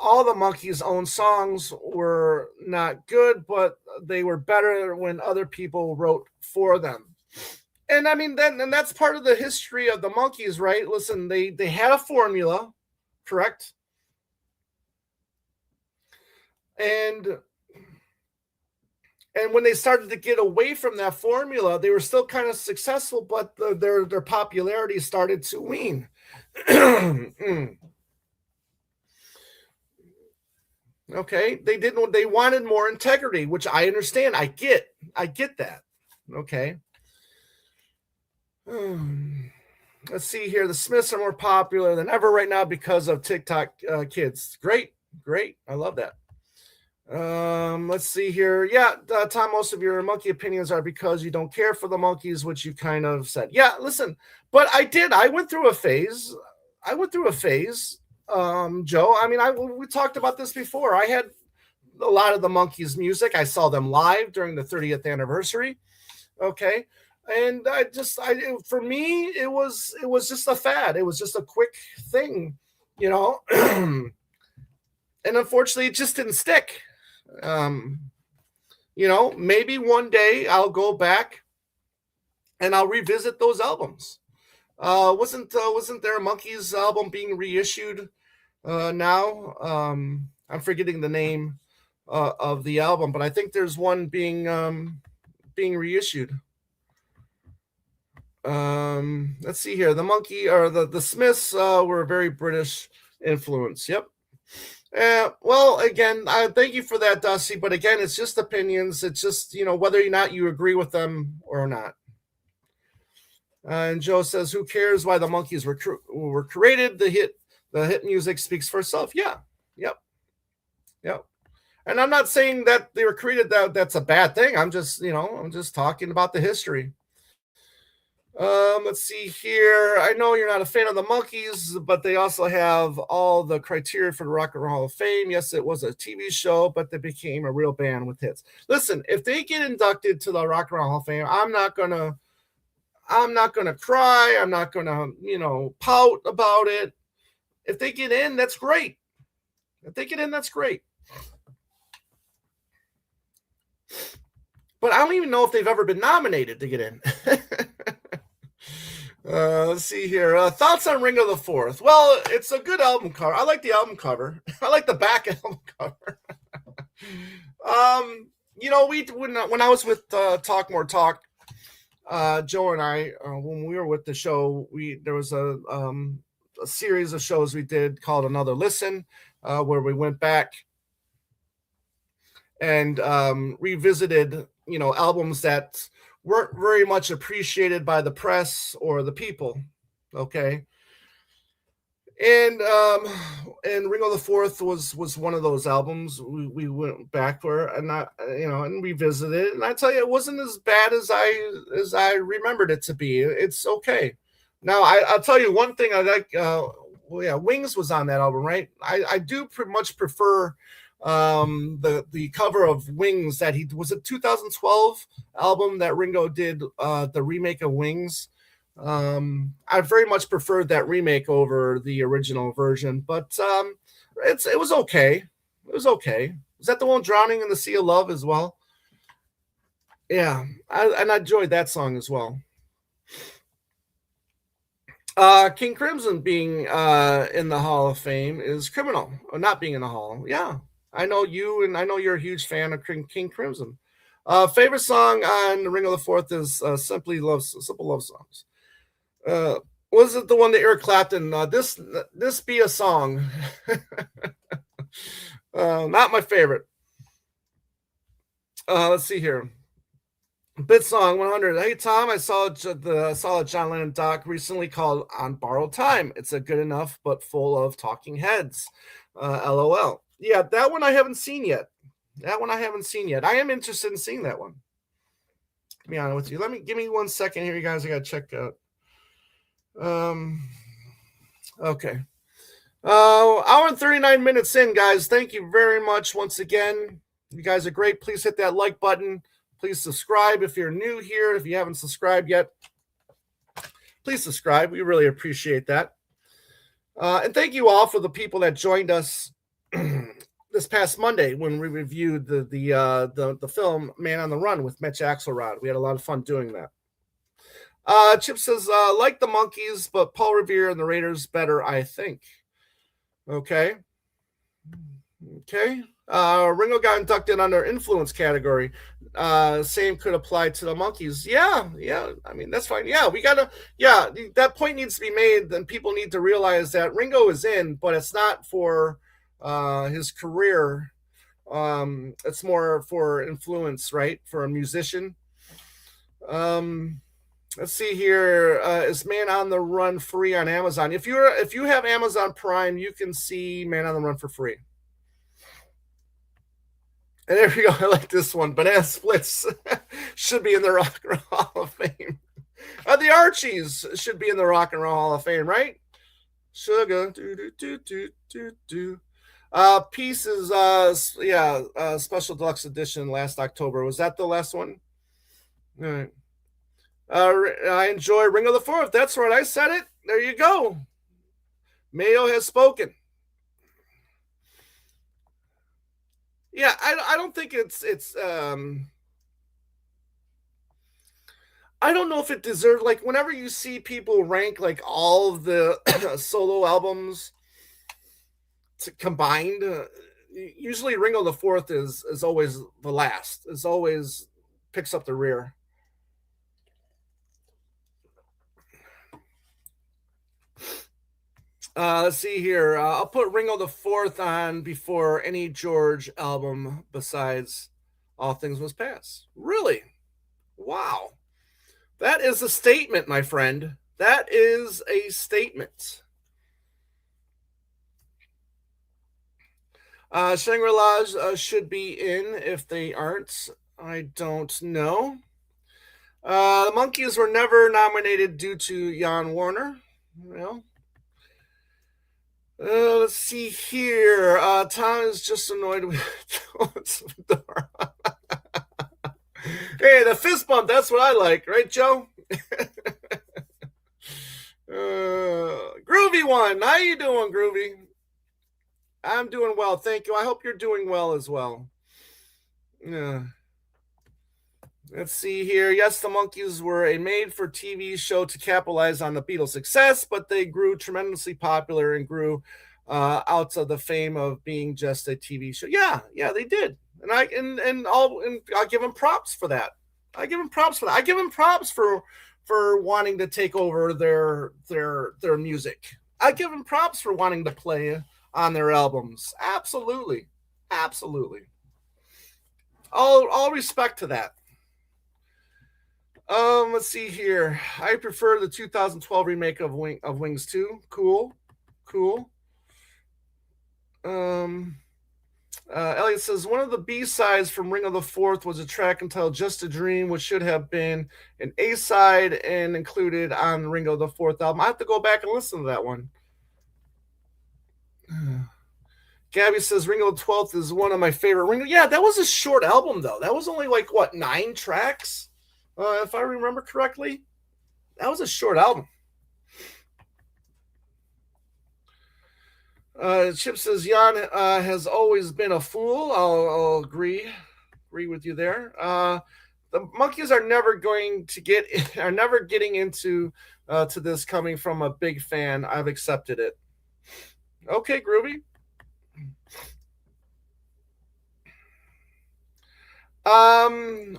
all the Monkees' own songs were not good, but they were better when other people wrote for them. And I mean, then that's part of the history of the Monkees, right? Listen, they had a formula, correct? And when they started to get away from that formula, they were still kind of successful, but their popularity started to wane. Okay, they wanted more integrity, which I understand. I get that. Okay. Let's see here. The Smiths are more popular than ever right now because of TikTok kids. Great. I love that. Let's see here. Yeah, Tom, most of your monkey opinions are because you don't care for the Monkees, which you kind of said. Yeah, listen, but I did. I went through a phase. Joe. I mean, we talked about this before. I had a lot of the Monkees music. I saw them live during the 30th anniversary. Okay. And for me, it was just a fad. It was just a quick thing, and unfortunately, it just didn't stick. Maybe one day I'll go back and I'll revisit those albums. Wasn't there a Monkees album being reissued now? I'm forgetting the name of the album, but I think there's one being reissued. Let's see here. The the Smiths were a very British influence. Yep. Well, again, I thank you for that, Dusty. But again, it's just opinions. It's just whether or not you agree with them or not. And Joe says, "Who cares why the Monkees were created? The hit music speaks for itself." Yeah. Yep. And I'm not saying that they were created that's a bad thing. I'm just talking about the history. Let's see here. I know you're not a fan of the Monkees, but they also have all the criteria for the Rock and Roll Hall of Fame. Yes, it was a TV show, but they became a real band with hits. Listen, if they get inducted to the Rock and Roll Hall of Fame, I'm not gonna cry. I'm not gonna, pout about it. If they get in, that's great. But I don't even know if they've ever been nominated to get in. Let's see here. Thoughts on Ringo the Fourth? Well, it's a good album cover. I like the album cover. I like the back album cover. When I was with Talk More Talk, Joe and I, when we were with the show, there was a series of shows we did called Another Listen, where we went back and revisited, albums that weren't very much appreciated by the press or the people. Okay. And Ringo the Fourth was one of those albums we went back for and revisited it. And I tell you, it wasn't as bad as I remembered it to be. It's okay. Now I'll tell you one thing I like. Wings was on that album, right? I do much prefer the cover of Wings that he was a 2012 album that Ringo did, the remake of Wings. I very much preferred that remake over the original version, but it was okay. Is that the one Drowning in the Sea of Love as well? Yeah, I enjoyed that song as well. King Crimson being in the Hall of Fame is criminal, or not being in the Hall. Yeah, I know you, and I know you're a huge fan of King Crimson. Favorite song on the Ring of the Fourth is Simple Love Songs. Was it the one that Eric Clapton? This be a song. Not my favorite. Let's see here. Bit song 100. Hey Tom, I saw a John Lennon doc recently called On Borrowed Time. It's a good enough but full of talking heads. LOL. Yeah, that one I haven't seen yet. I am interested in seeing that one. To be honest with you, give me 1 second here, you guys. I gotta check out. Okay. Hour and 39 minutes in, guys. Thank you very much once again. You guys are great. Please hit that like button. Please subscribe if you're new here. If you haven't subscribed yet, please subscribe. We really appreciate that. And thank you all for the people that joined us this past Monday when we reviewed the film Man on the Run with Mitch Axelrod. We had a lot of fun doing that. Chip says, like the Monkees, but Paul Revere and the Raiders better, I think. Okay. Okay. Ringo got inducted under influence category. Same could apply to the Monkees. Yeah, yeah. I mean, that's fine. Yeah, we gotta. Yeah, that point needs to be made. Then people need to realize that Ringo is in, but it's not for his career. It's more for influence, right? For a musician. Um, let's see here. Is Man on the Run free on Amazon? If you have Amazon Prime, you can see Man on the Run for free. And there we go. I like this one. Banana Splits should be in the Rock and Roll Hall of Fame. The Archies should be in the Rock and Roll Hall of Fame, right? Sugar. Do, do, do, do, do, do. Pieces, special deluxe edition last October. Was that the last one? All right. I enjoy Ringo the Fourth. That's right. I said it. There you go. Mayo has spoken. Yeah, I don't think it's I don't know if it deserves, like, whenever you see people rank like all of the solo albums combined, usually Ringo the Fourth is always the last. Is always picks up the rear. Let's see here. I'll put Ringo the Fourth on before any George album besides All Things Must Pass. Really? Wow. That is a statement, my friend. That is a statement. Shangri-La's should be in. If they aren't, I don't know. The Monkees were never nominated due to Jan Warner. Well, let's see here. Tom is just annoyed with Hey, the fist bump, that's what I like, right, Joe? Groovy one. How you doing, Groovy? I'm doing well, thank you. I hope you're doing well as well. Yeah. Let's see here. Yes, the Monkees were a made-for-TV show to capitalize on the Beatles' success, but they grew tremendously popular and grew out of the fame of being just a TV show. Yeah, they did, and I'll give them props for that. I give them props for wanting to take over their music. I give them props for wanting to play on their albums. Absolutely. All respect to that. Let's see here. I prefer the 2012 remake of Wings 2. Cool. Elliot says one of the B-sides from Ring of the Fourth was a track entitled "Just a Dream," which should have been an A-side and included on Ring of the Fourth album. I have to go back and listen to that one. Gabby says Ringo the 12th is one of my favorite Ringo. Yeah, that was a short album though. That was only like 9 tracks. If I remember correctly, that was a short album. Chip says Jan has always been a fool. I'll agree with you there. The Monkees are never getting into to this coming from a big fan. I've accepted it. Okay, Groovy.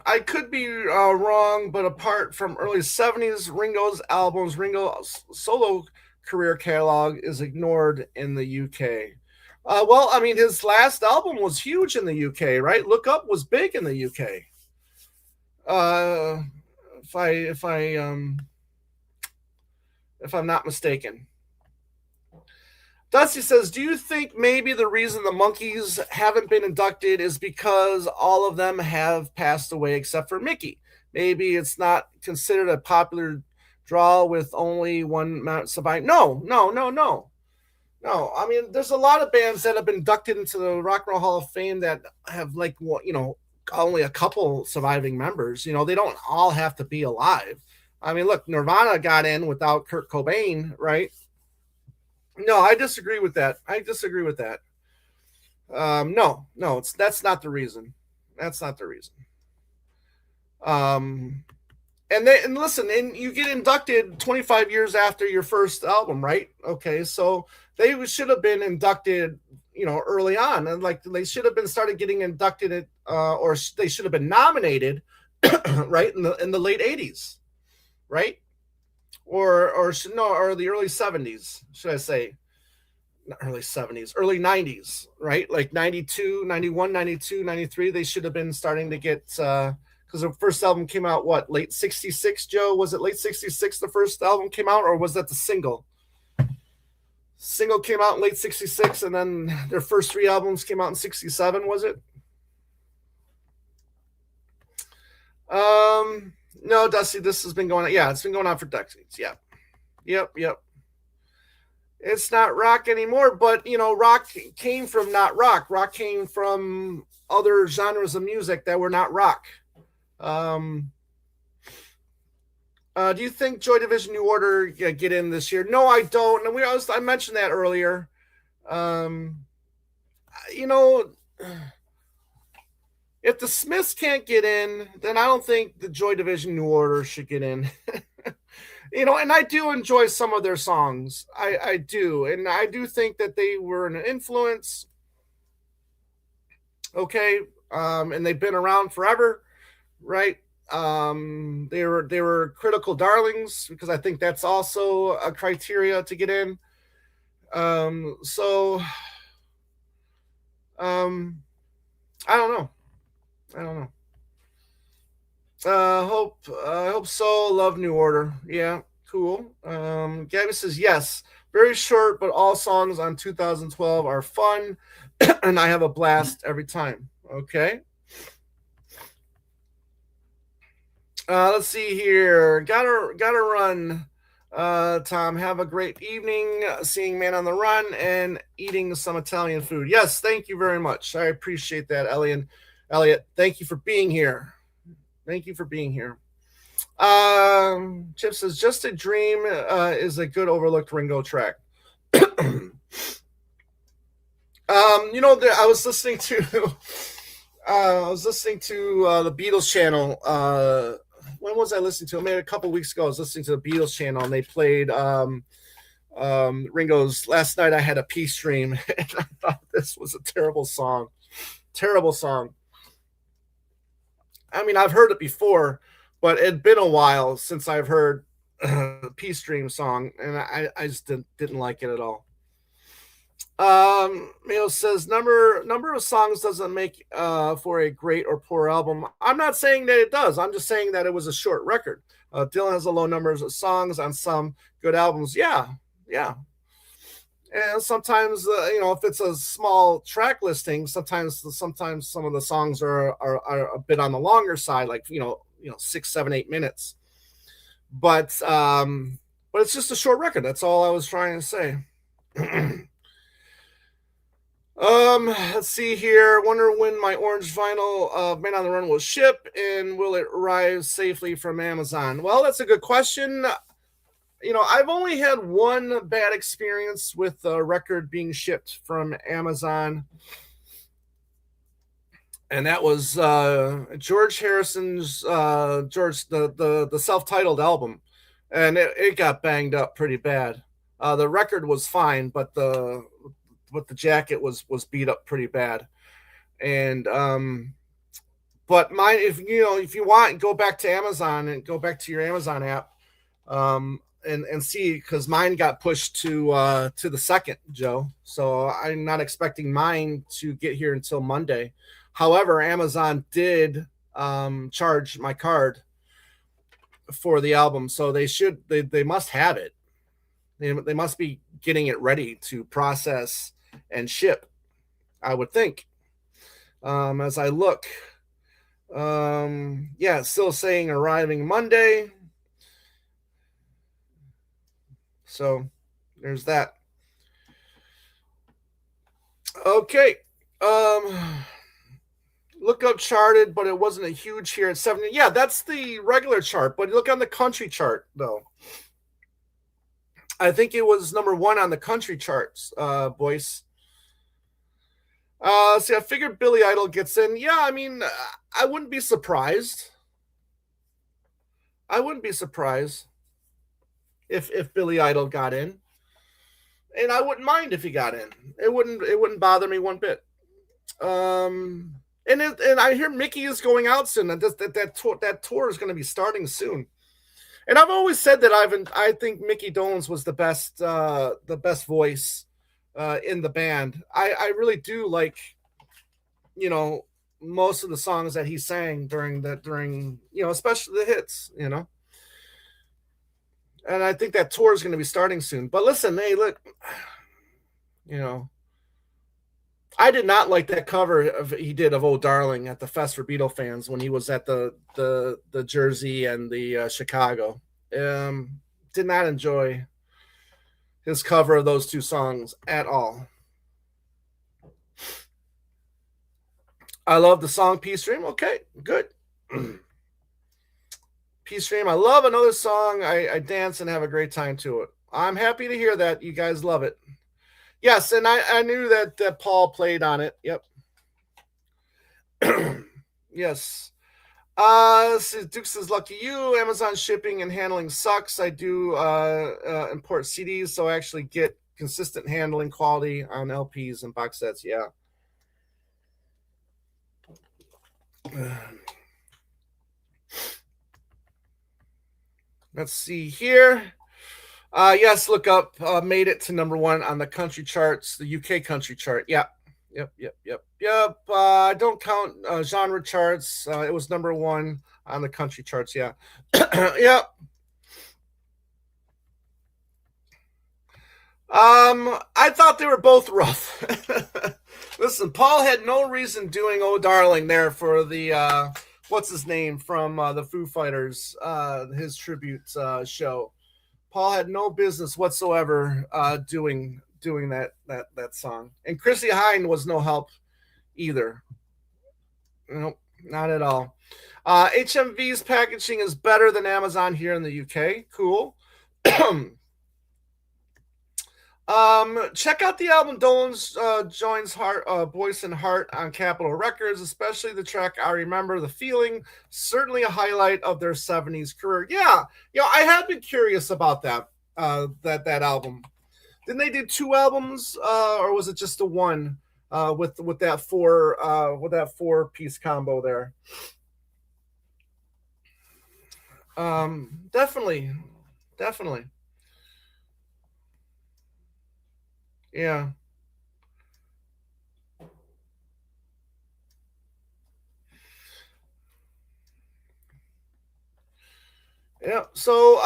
I could be wrong, but apart from early 70s Ringo's albums, Ringo's solo career catalog is ignored in the UK. Well, I mean, his last album was huge in the UK, right? Look Up was big in the UK. If I'm not mistaken. Dusty says, do you think maybe the reason the Monkees haven't been inducted is because all of them have passed away except for Mickey? Maybe it's not considered a popular draw with only one surviving. No. I mean, there's a lot of bands that have been inducted into the Rock and Roll Hall of Fame that have only a couple surviving members. They don't all have to be alive. I mean, look, Nirvana got in without Kurt Cobain, right? No, I disagree with that. No, that's not the reason. and listen, and you get inducted 25 years after your first album, right? Okay, so they should have been inducted, early on, and like they should have been started getting inducted or they should have been nominated, right, in the late 80s, right, or no, or the early 70s, should I say? Not early 70s, early 90s, right? Like 92, 91, 92, 93. They should have been starting to get because the first album came out what, late 66, Joe? Was it late 66 the first album came out, or was that the single? Single came out in late 66, and then their first three albums came out in 67, was it? No, Dusty, this has been going on. Yeah, it's been going on for decades. Yeah. Yep. It's not rock anymore, but rock came from not rock. Rock came from other genres of music that were not rock. Um, do you think Joy Division New Order get in this year? No, I don't. And I mentioned that earlier. Um, you know, if the Smiths can't get in, then I don't think the Joy Division New Order should get in. And I do enjoy some of their songs. I do. And I do think that they were an influence. Okay. And they've been around forever, right? They were critical darlings, because I think that's also a criteria to get in. So I don't know. I don't know. I hope so. Love New Order. Yeah, cool. Gabby says yes. Very short, but all songs on 2012 are fun, and I have a blast every time. Okay. Let's see here. Gotta run. Tom, have a great evening seeing Man on the Run and eating some Italian food. Yes, thank you very much. I appreciate that, Elliot. Thank you for being here. Thank you for being here. Chip says, Just a Dream is a good overlooked Ringo track. I was listening to the Beatles channel. When was I listening to it? Maybe a couple weeks ago. I was listening to the Beatles channel, and they played Ringo's Last Night I Had a Peace Dream, and I thought this was a terrible song. Terrible song. I mean, I've heard it before, but it'd been a while since I've heard the Peace Dream song, and I just didn't like it at all. Mayo says number of songs doesn't make for a great or poor album. I'm not saying that it does. I'm just saying that it was a short record. Dylan has a low numbers of songs on some good albums. Yeah. And sometimes, if it's a small track listing, sometimes some of the songs are a bit on the longer side, like 6, 7, 8 minutes. But it's just a short record. That's all I was trying to say. Let's see here. Wonder when my orange vinyl Man on the Run will ship, and will it arrive safely from Amazon? Well, that's a good question. I've only had one bad experience with a record being shipped from Amazon, and that was George Harrison's the self-titled album, and it got banged up pretty bad. The record was fine, but the jacket was beat up pretty bad. And but mine, if you want, go back to Amazon and go back to your Amazon app, and see, because mine got pushed to the 2nd, Joe. So I'm not expecting mine to get here until Monday. However, Amazon did charge my card for the album, so they must have it. They must be getting it ready to process and ship, I would think. As I look, still saying arriving Monday. So there's that. Okay. Look up charted, but it wasn't a huge here at 70. Yeah, that's the regular chart, but look on the country chart though. I think it was number 1 on the country charts, Boyce. See, I figured Billy Idol gets in. Yeah, I mean, I wouldn't be surprised. I wouldn't be surprised if Billy Idol got in, and I wouldn't mind if he got in. It wouldn't bother me one bit. And I hear Mickey is going out soon. That tour is going to be starting soon. And I've always said that I think Mickey Dolenz was the best voice in the band. I really do like, most of the songs that he sang during especially the hits. And I think that tour is going to be starting soon. But listen, hey, look, I did not like that cover he did of "Oh Darling" at the Fest for Beatle fans when he was at the Jersey and the Chicago. Did not enjoy his cover of those two songs at all. I love the song Peace Dream. Okay, good. Peace Dream. I love another song. I dance and have a great time to it. I'm happy to hear that you guys love it. Yes, and I knew that Paul played on it. Yep. Yes. Duke says, "Lucky you. Amazon shipping and handling sucks. I do import CDs, so I actually get consistent handling quality on LPs and box sets." Yeah. Let's see here. Yes, look up. Made it to number 1 on the country charts, the UK country chart. Yeah. Yep. I don't count genre charts. It was number 1 on the country charts. Yeah. Yep. I thought they were both rough. Listen, Paul had no reason doing "Oh Darling" there for the what's his name from the Foo Fighters, his tribute show. Paul had no business whatsoever doing that song, and Chrissy Hynde was no help either. Nope, not at all. HMV's packaging is better than Amazon here in the UK. Cool. Check out the album Dolenz joins Boyce and Hart on Capitol Records, especially the track "I Remember the Feeling." Certainly a highlight of their 70s career. Yeah, I have been curious about that album. Didn't they do 2 albums, or was it just the one with that 4-piece combo there? Definitely. Yeah. Yeah. So,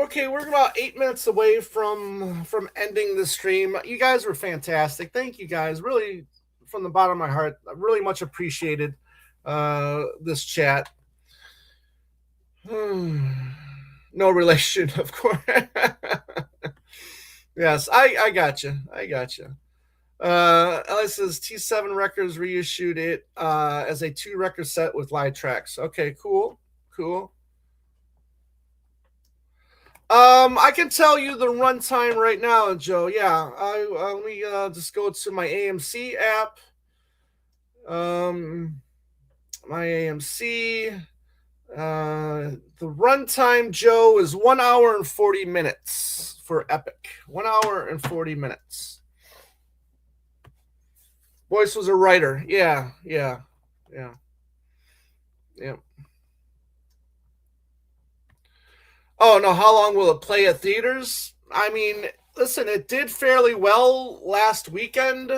okay, we're about 8 minutes away from ending the stream. You guys were fantastic. Thank you guys. Really, from the bottom of my heart, I really much appreciated this chat. No relation, of course. Yes, I got you. Ellis says T7 Records reissued it as a 2-record set with live tracks. Okay, cool. I can tell you the runtime right now, Joe. Yeah, let me just go to my AMC app. My AMC. The runtime, Joe, is 1 hour and 40 minutes for Epic. 1 hour and 40 minutes. Boyce was a writer. Yeah. Oh, no, how long will it play at theaters? I mean, listen, it did fairly well last weekend.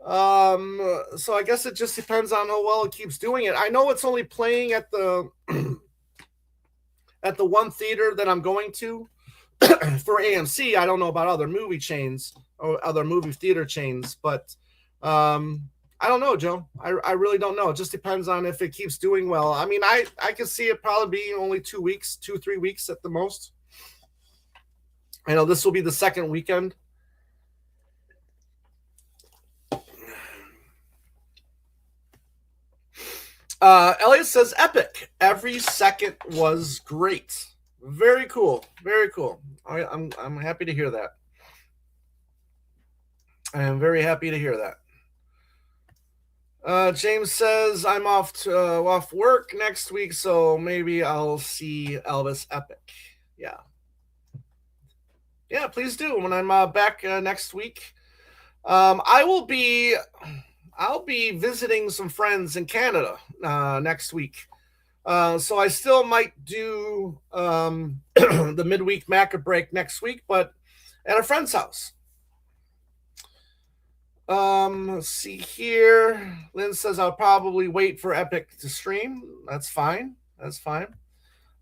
So I guess it just depends on how well it keeps doing it. I know it's only playing at the at the one theater that I'm going to for AMC. I don't know about other movie chains or other movie theater chains, but I don't know, Joe. I really don't know. It just depends on if it keeps doing well. I mean, I could see it probably being only 2 weeks, 2-3 weeks at the most. I know this will be the second weekend. Elliot says Epic. Every second was great. Very cool. I'm happy to hear that. I am very happy to hear that. James says I'm off work next week, so maybe I'll see Elvis Epic. Yeah, yeah, please do when I'm back next week. I will be I'll be visiting some friends in Canada next week. So I still might do the midweek Macca break next week, but at a friend's house. Let's see here. Lynn says I'll probably wait for Epic to stream. That's fine. That's fine.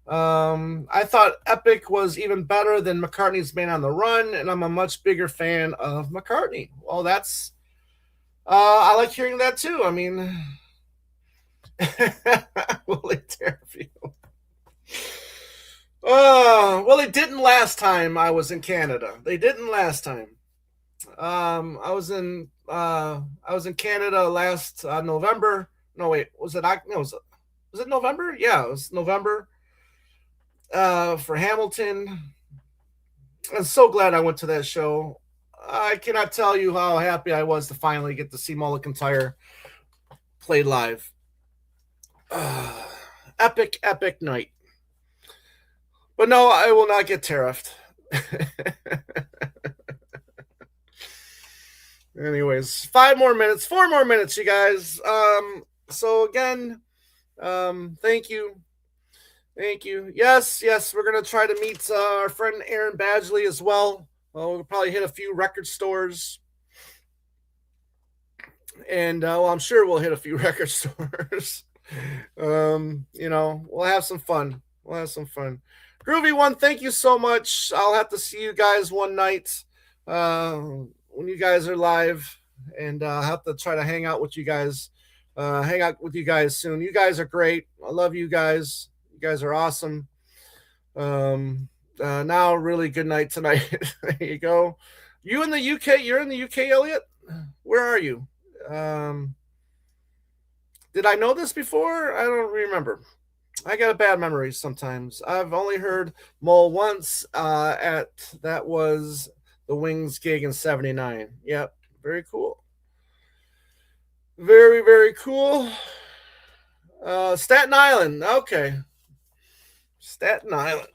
I thought Epic was even better than McCartney's Man on the Run, and I'm a much bigger fan of McCartney. Well, that's I like hearing that too. I mean, will it terrify you? Well, it didn't last time I was in Canada. They didn't last time. I was in Canada last November. No, wait, was it? No, was it November? Yeah, it was November. For Hamilton. I'm so glad I went to that show. I cannot tell you how happy I was to finally get to see Mullet Tyre played live. Epic, epic night. But no, I will not get tariffed. Anyways, 5 more minutes, 4 more minutes, you guys. So again, thank you. Thank you. Yes, yes, we're gonna try to meet our friend Aaron Badgley as well. We'll probably hit a few record stores, and well, I'm sure we'll hit a few record stores. We'll have some fun. We'll have some fun. Groovy one, thank you so much. I'll have to see you guys one night when you guys are live, and I'll have to try to hang out with you guys. Hang out with you guys soon. You guys are great. I love you guys. You guys are awesome. Now, really good night tonight. There you go. You in the UK? You're in the UK, Elliot? Where are you? Did I know this before? I don't remember. I got a bad memory sometimes. I've only heard Mole once. That was the Wings gig in '79. Yep, very cool. Very, very cool. Staten Island. Okay. Staten Island.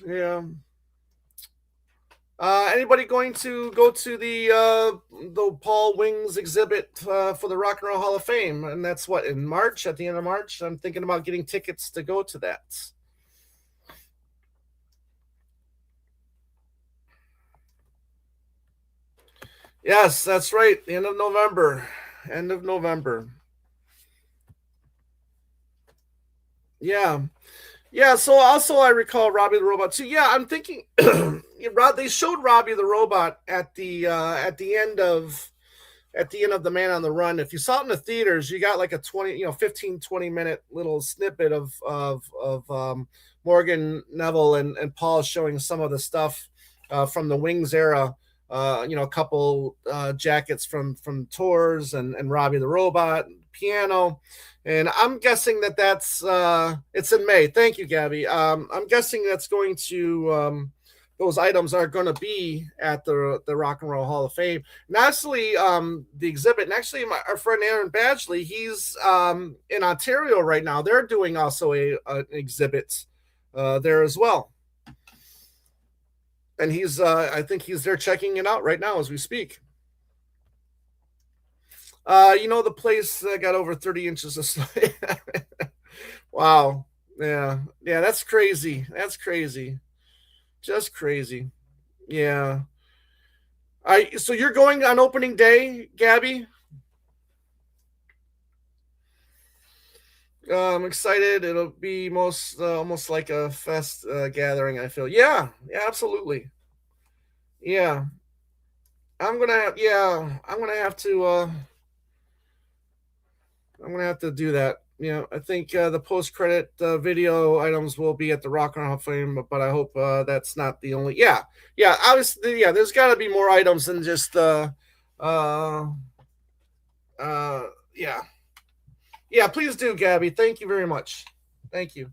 Yeah. Anybody going to go to the Paul Wings exhibit for the Rock and Roll Hall of Fame? And that's what, in March, at the end of March? I'm thinking about getting tickets to go to that. Yes, that's right. The end of November. End of November. Yeah. Yeah, so also I recall Robbie the Robot too. Yeah, I'm thinking they showed Robbie the Robot at the end of the Man on the Run. If you saw it in the theaters, you got like a 15, 20 minute little snippet of Morgan Neville and Paul showing some of the stuff from the Wings era. A couple jackets from tours and Robbie the Robot, piano. And I'm guessing that's it's in May. Thank you, Gabby. I'm guessing that's going to those items are going to be at the Rock and Roll Hall of Fame. And actually, the exhibit, and actually, our friend Aaron Badgley, he's in Ontario right now. They're doing also an exhibit there as well. And I think he's there checking it out right now as we speak. The place got over 30 inches of snow. Wow. Yeah. Yeah, that's crazy. That's crazy. Just crazy. Yeah. So you're going on opening day, Gabby? I'm excited. It'll be almost like a fest gathering, I feel. Yeah. Yeah, absolutely. Yeah. I'm gonna have to do that. I think the post credit video items will be at the Rock and Roll Fame, but I hope that's not the only. Yeah, yeah. Obviously, yeah. There's got to be more items than just yeah, yeah. Please do, Gabby. Thank you very much. Thank you.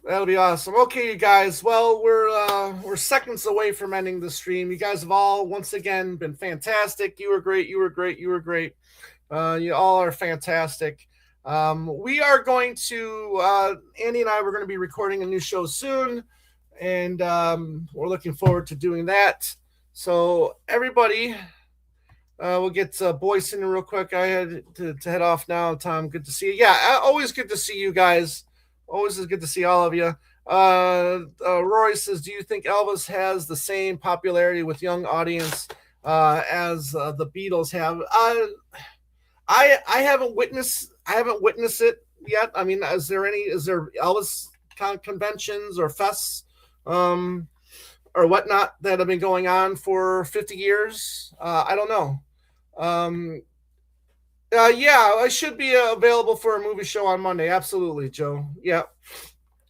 That'll be awesome. Okay, you guys. Well, we're seconds away from ending the stream. You guys have all once again been fantastic. You were great. You were great. You were great. You all are fantastic. We are going to Andy and I were going to be recording a new show soon, and we're looking forward to doing that. So everybody, we'll get Boyce in real quick. I had to head off now. Tom, good to see you. Yeah, always good to see you guys. Always is good to see all of you. Rory says, "Do you think Elvis has the same popularity with young audience as the Beatles have?" I haven't witnessed it yet. I mean, is there Elvis conventions or fests or whatnot that have been going on for 50 years? I don't know. Yeah, I should be available for a movie show on Monday. Absolutely, Joe. Yeah.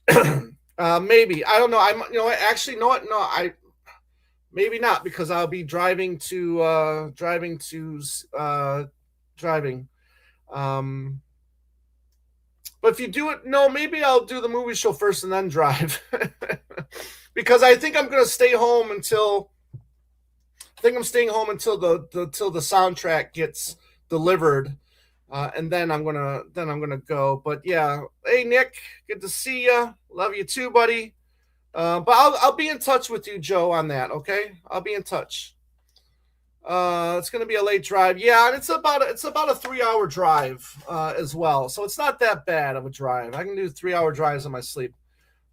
Maybe I don't know. I'm actually no what no I maybe not because I'll be driving to driving. Um, but if you do it, no, maybe I'll do the movie show first and then drive because I think I'm going to stay home until I'm staying home until till the soundtrack gets delivered, and then I'm gonna go. But yeah, hey Nick, good to see you. Love you too, buddy. But I'll be in touch with you, Joe, on that. Okay, I'll be in touch. It's gonna be a late drive. Yeah, and it's about a 3 hour drive as well, so it's not that bad of a drive. I can do 3 hour drives in my sleep.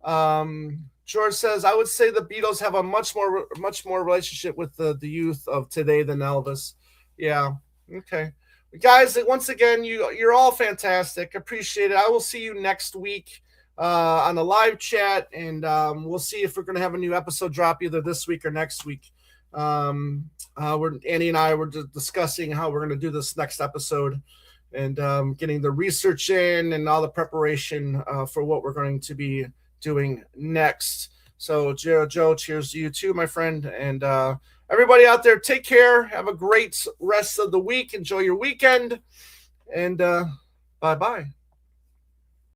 George says, I would say the Beatles have a much more relationship with the youth of today than Elvis. Yeah. Okay. Guys, once again, you're all fantastic. Appreciate it. I will see you next week on the live chat, and we'll see if we're going to have a new episode drop either this week or next week. Annie and I were discussing how we're going to do this next episode and getting the research in and all the preparation for what we're going to be doing next. So Joe, cheers to you too, my friend, and everybody out there, take care, have a great rest of the week, enjoy your weekend, and bye-bye.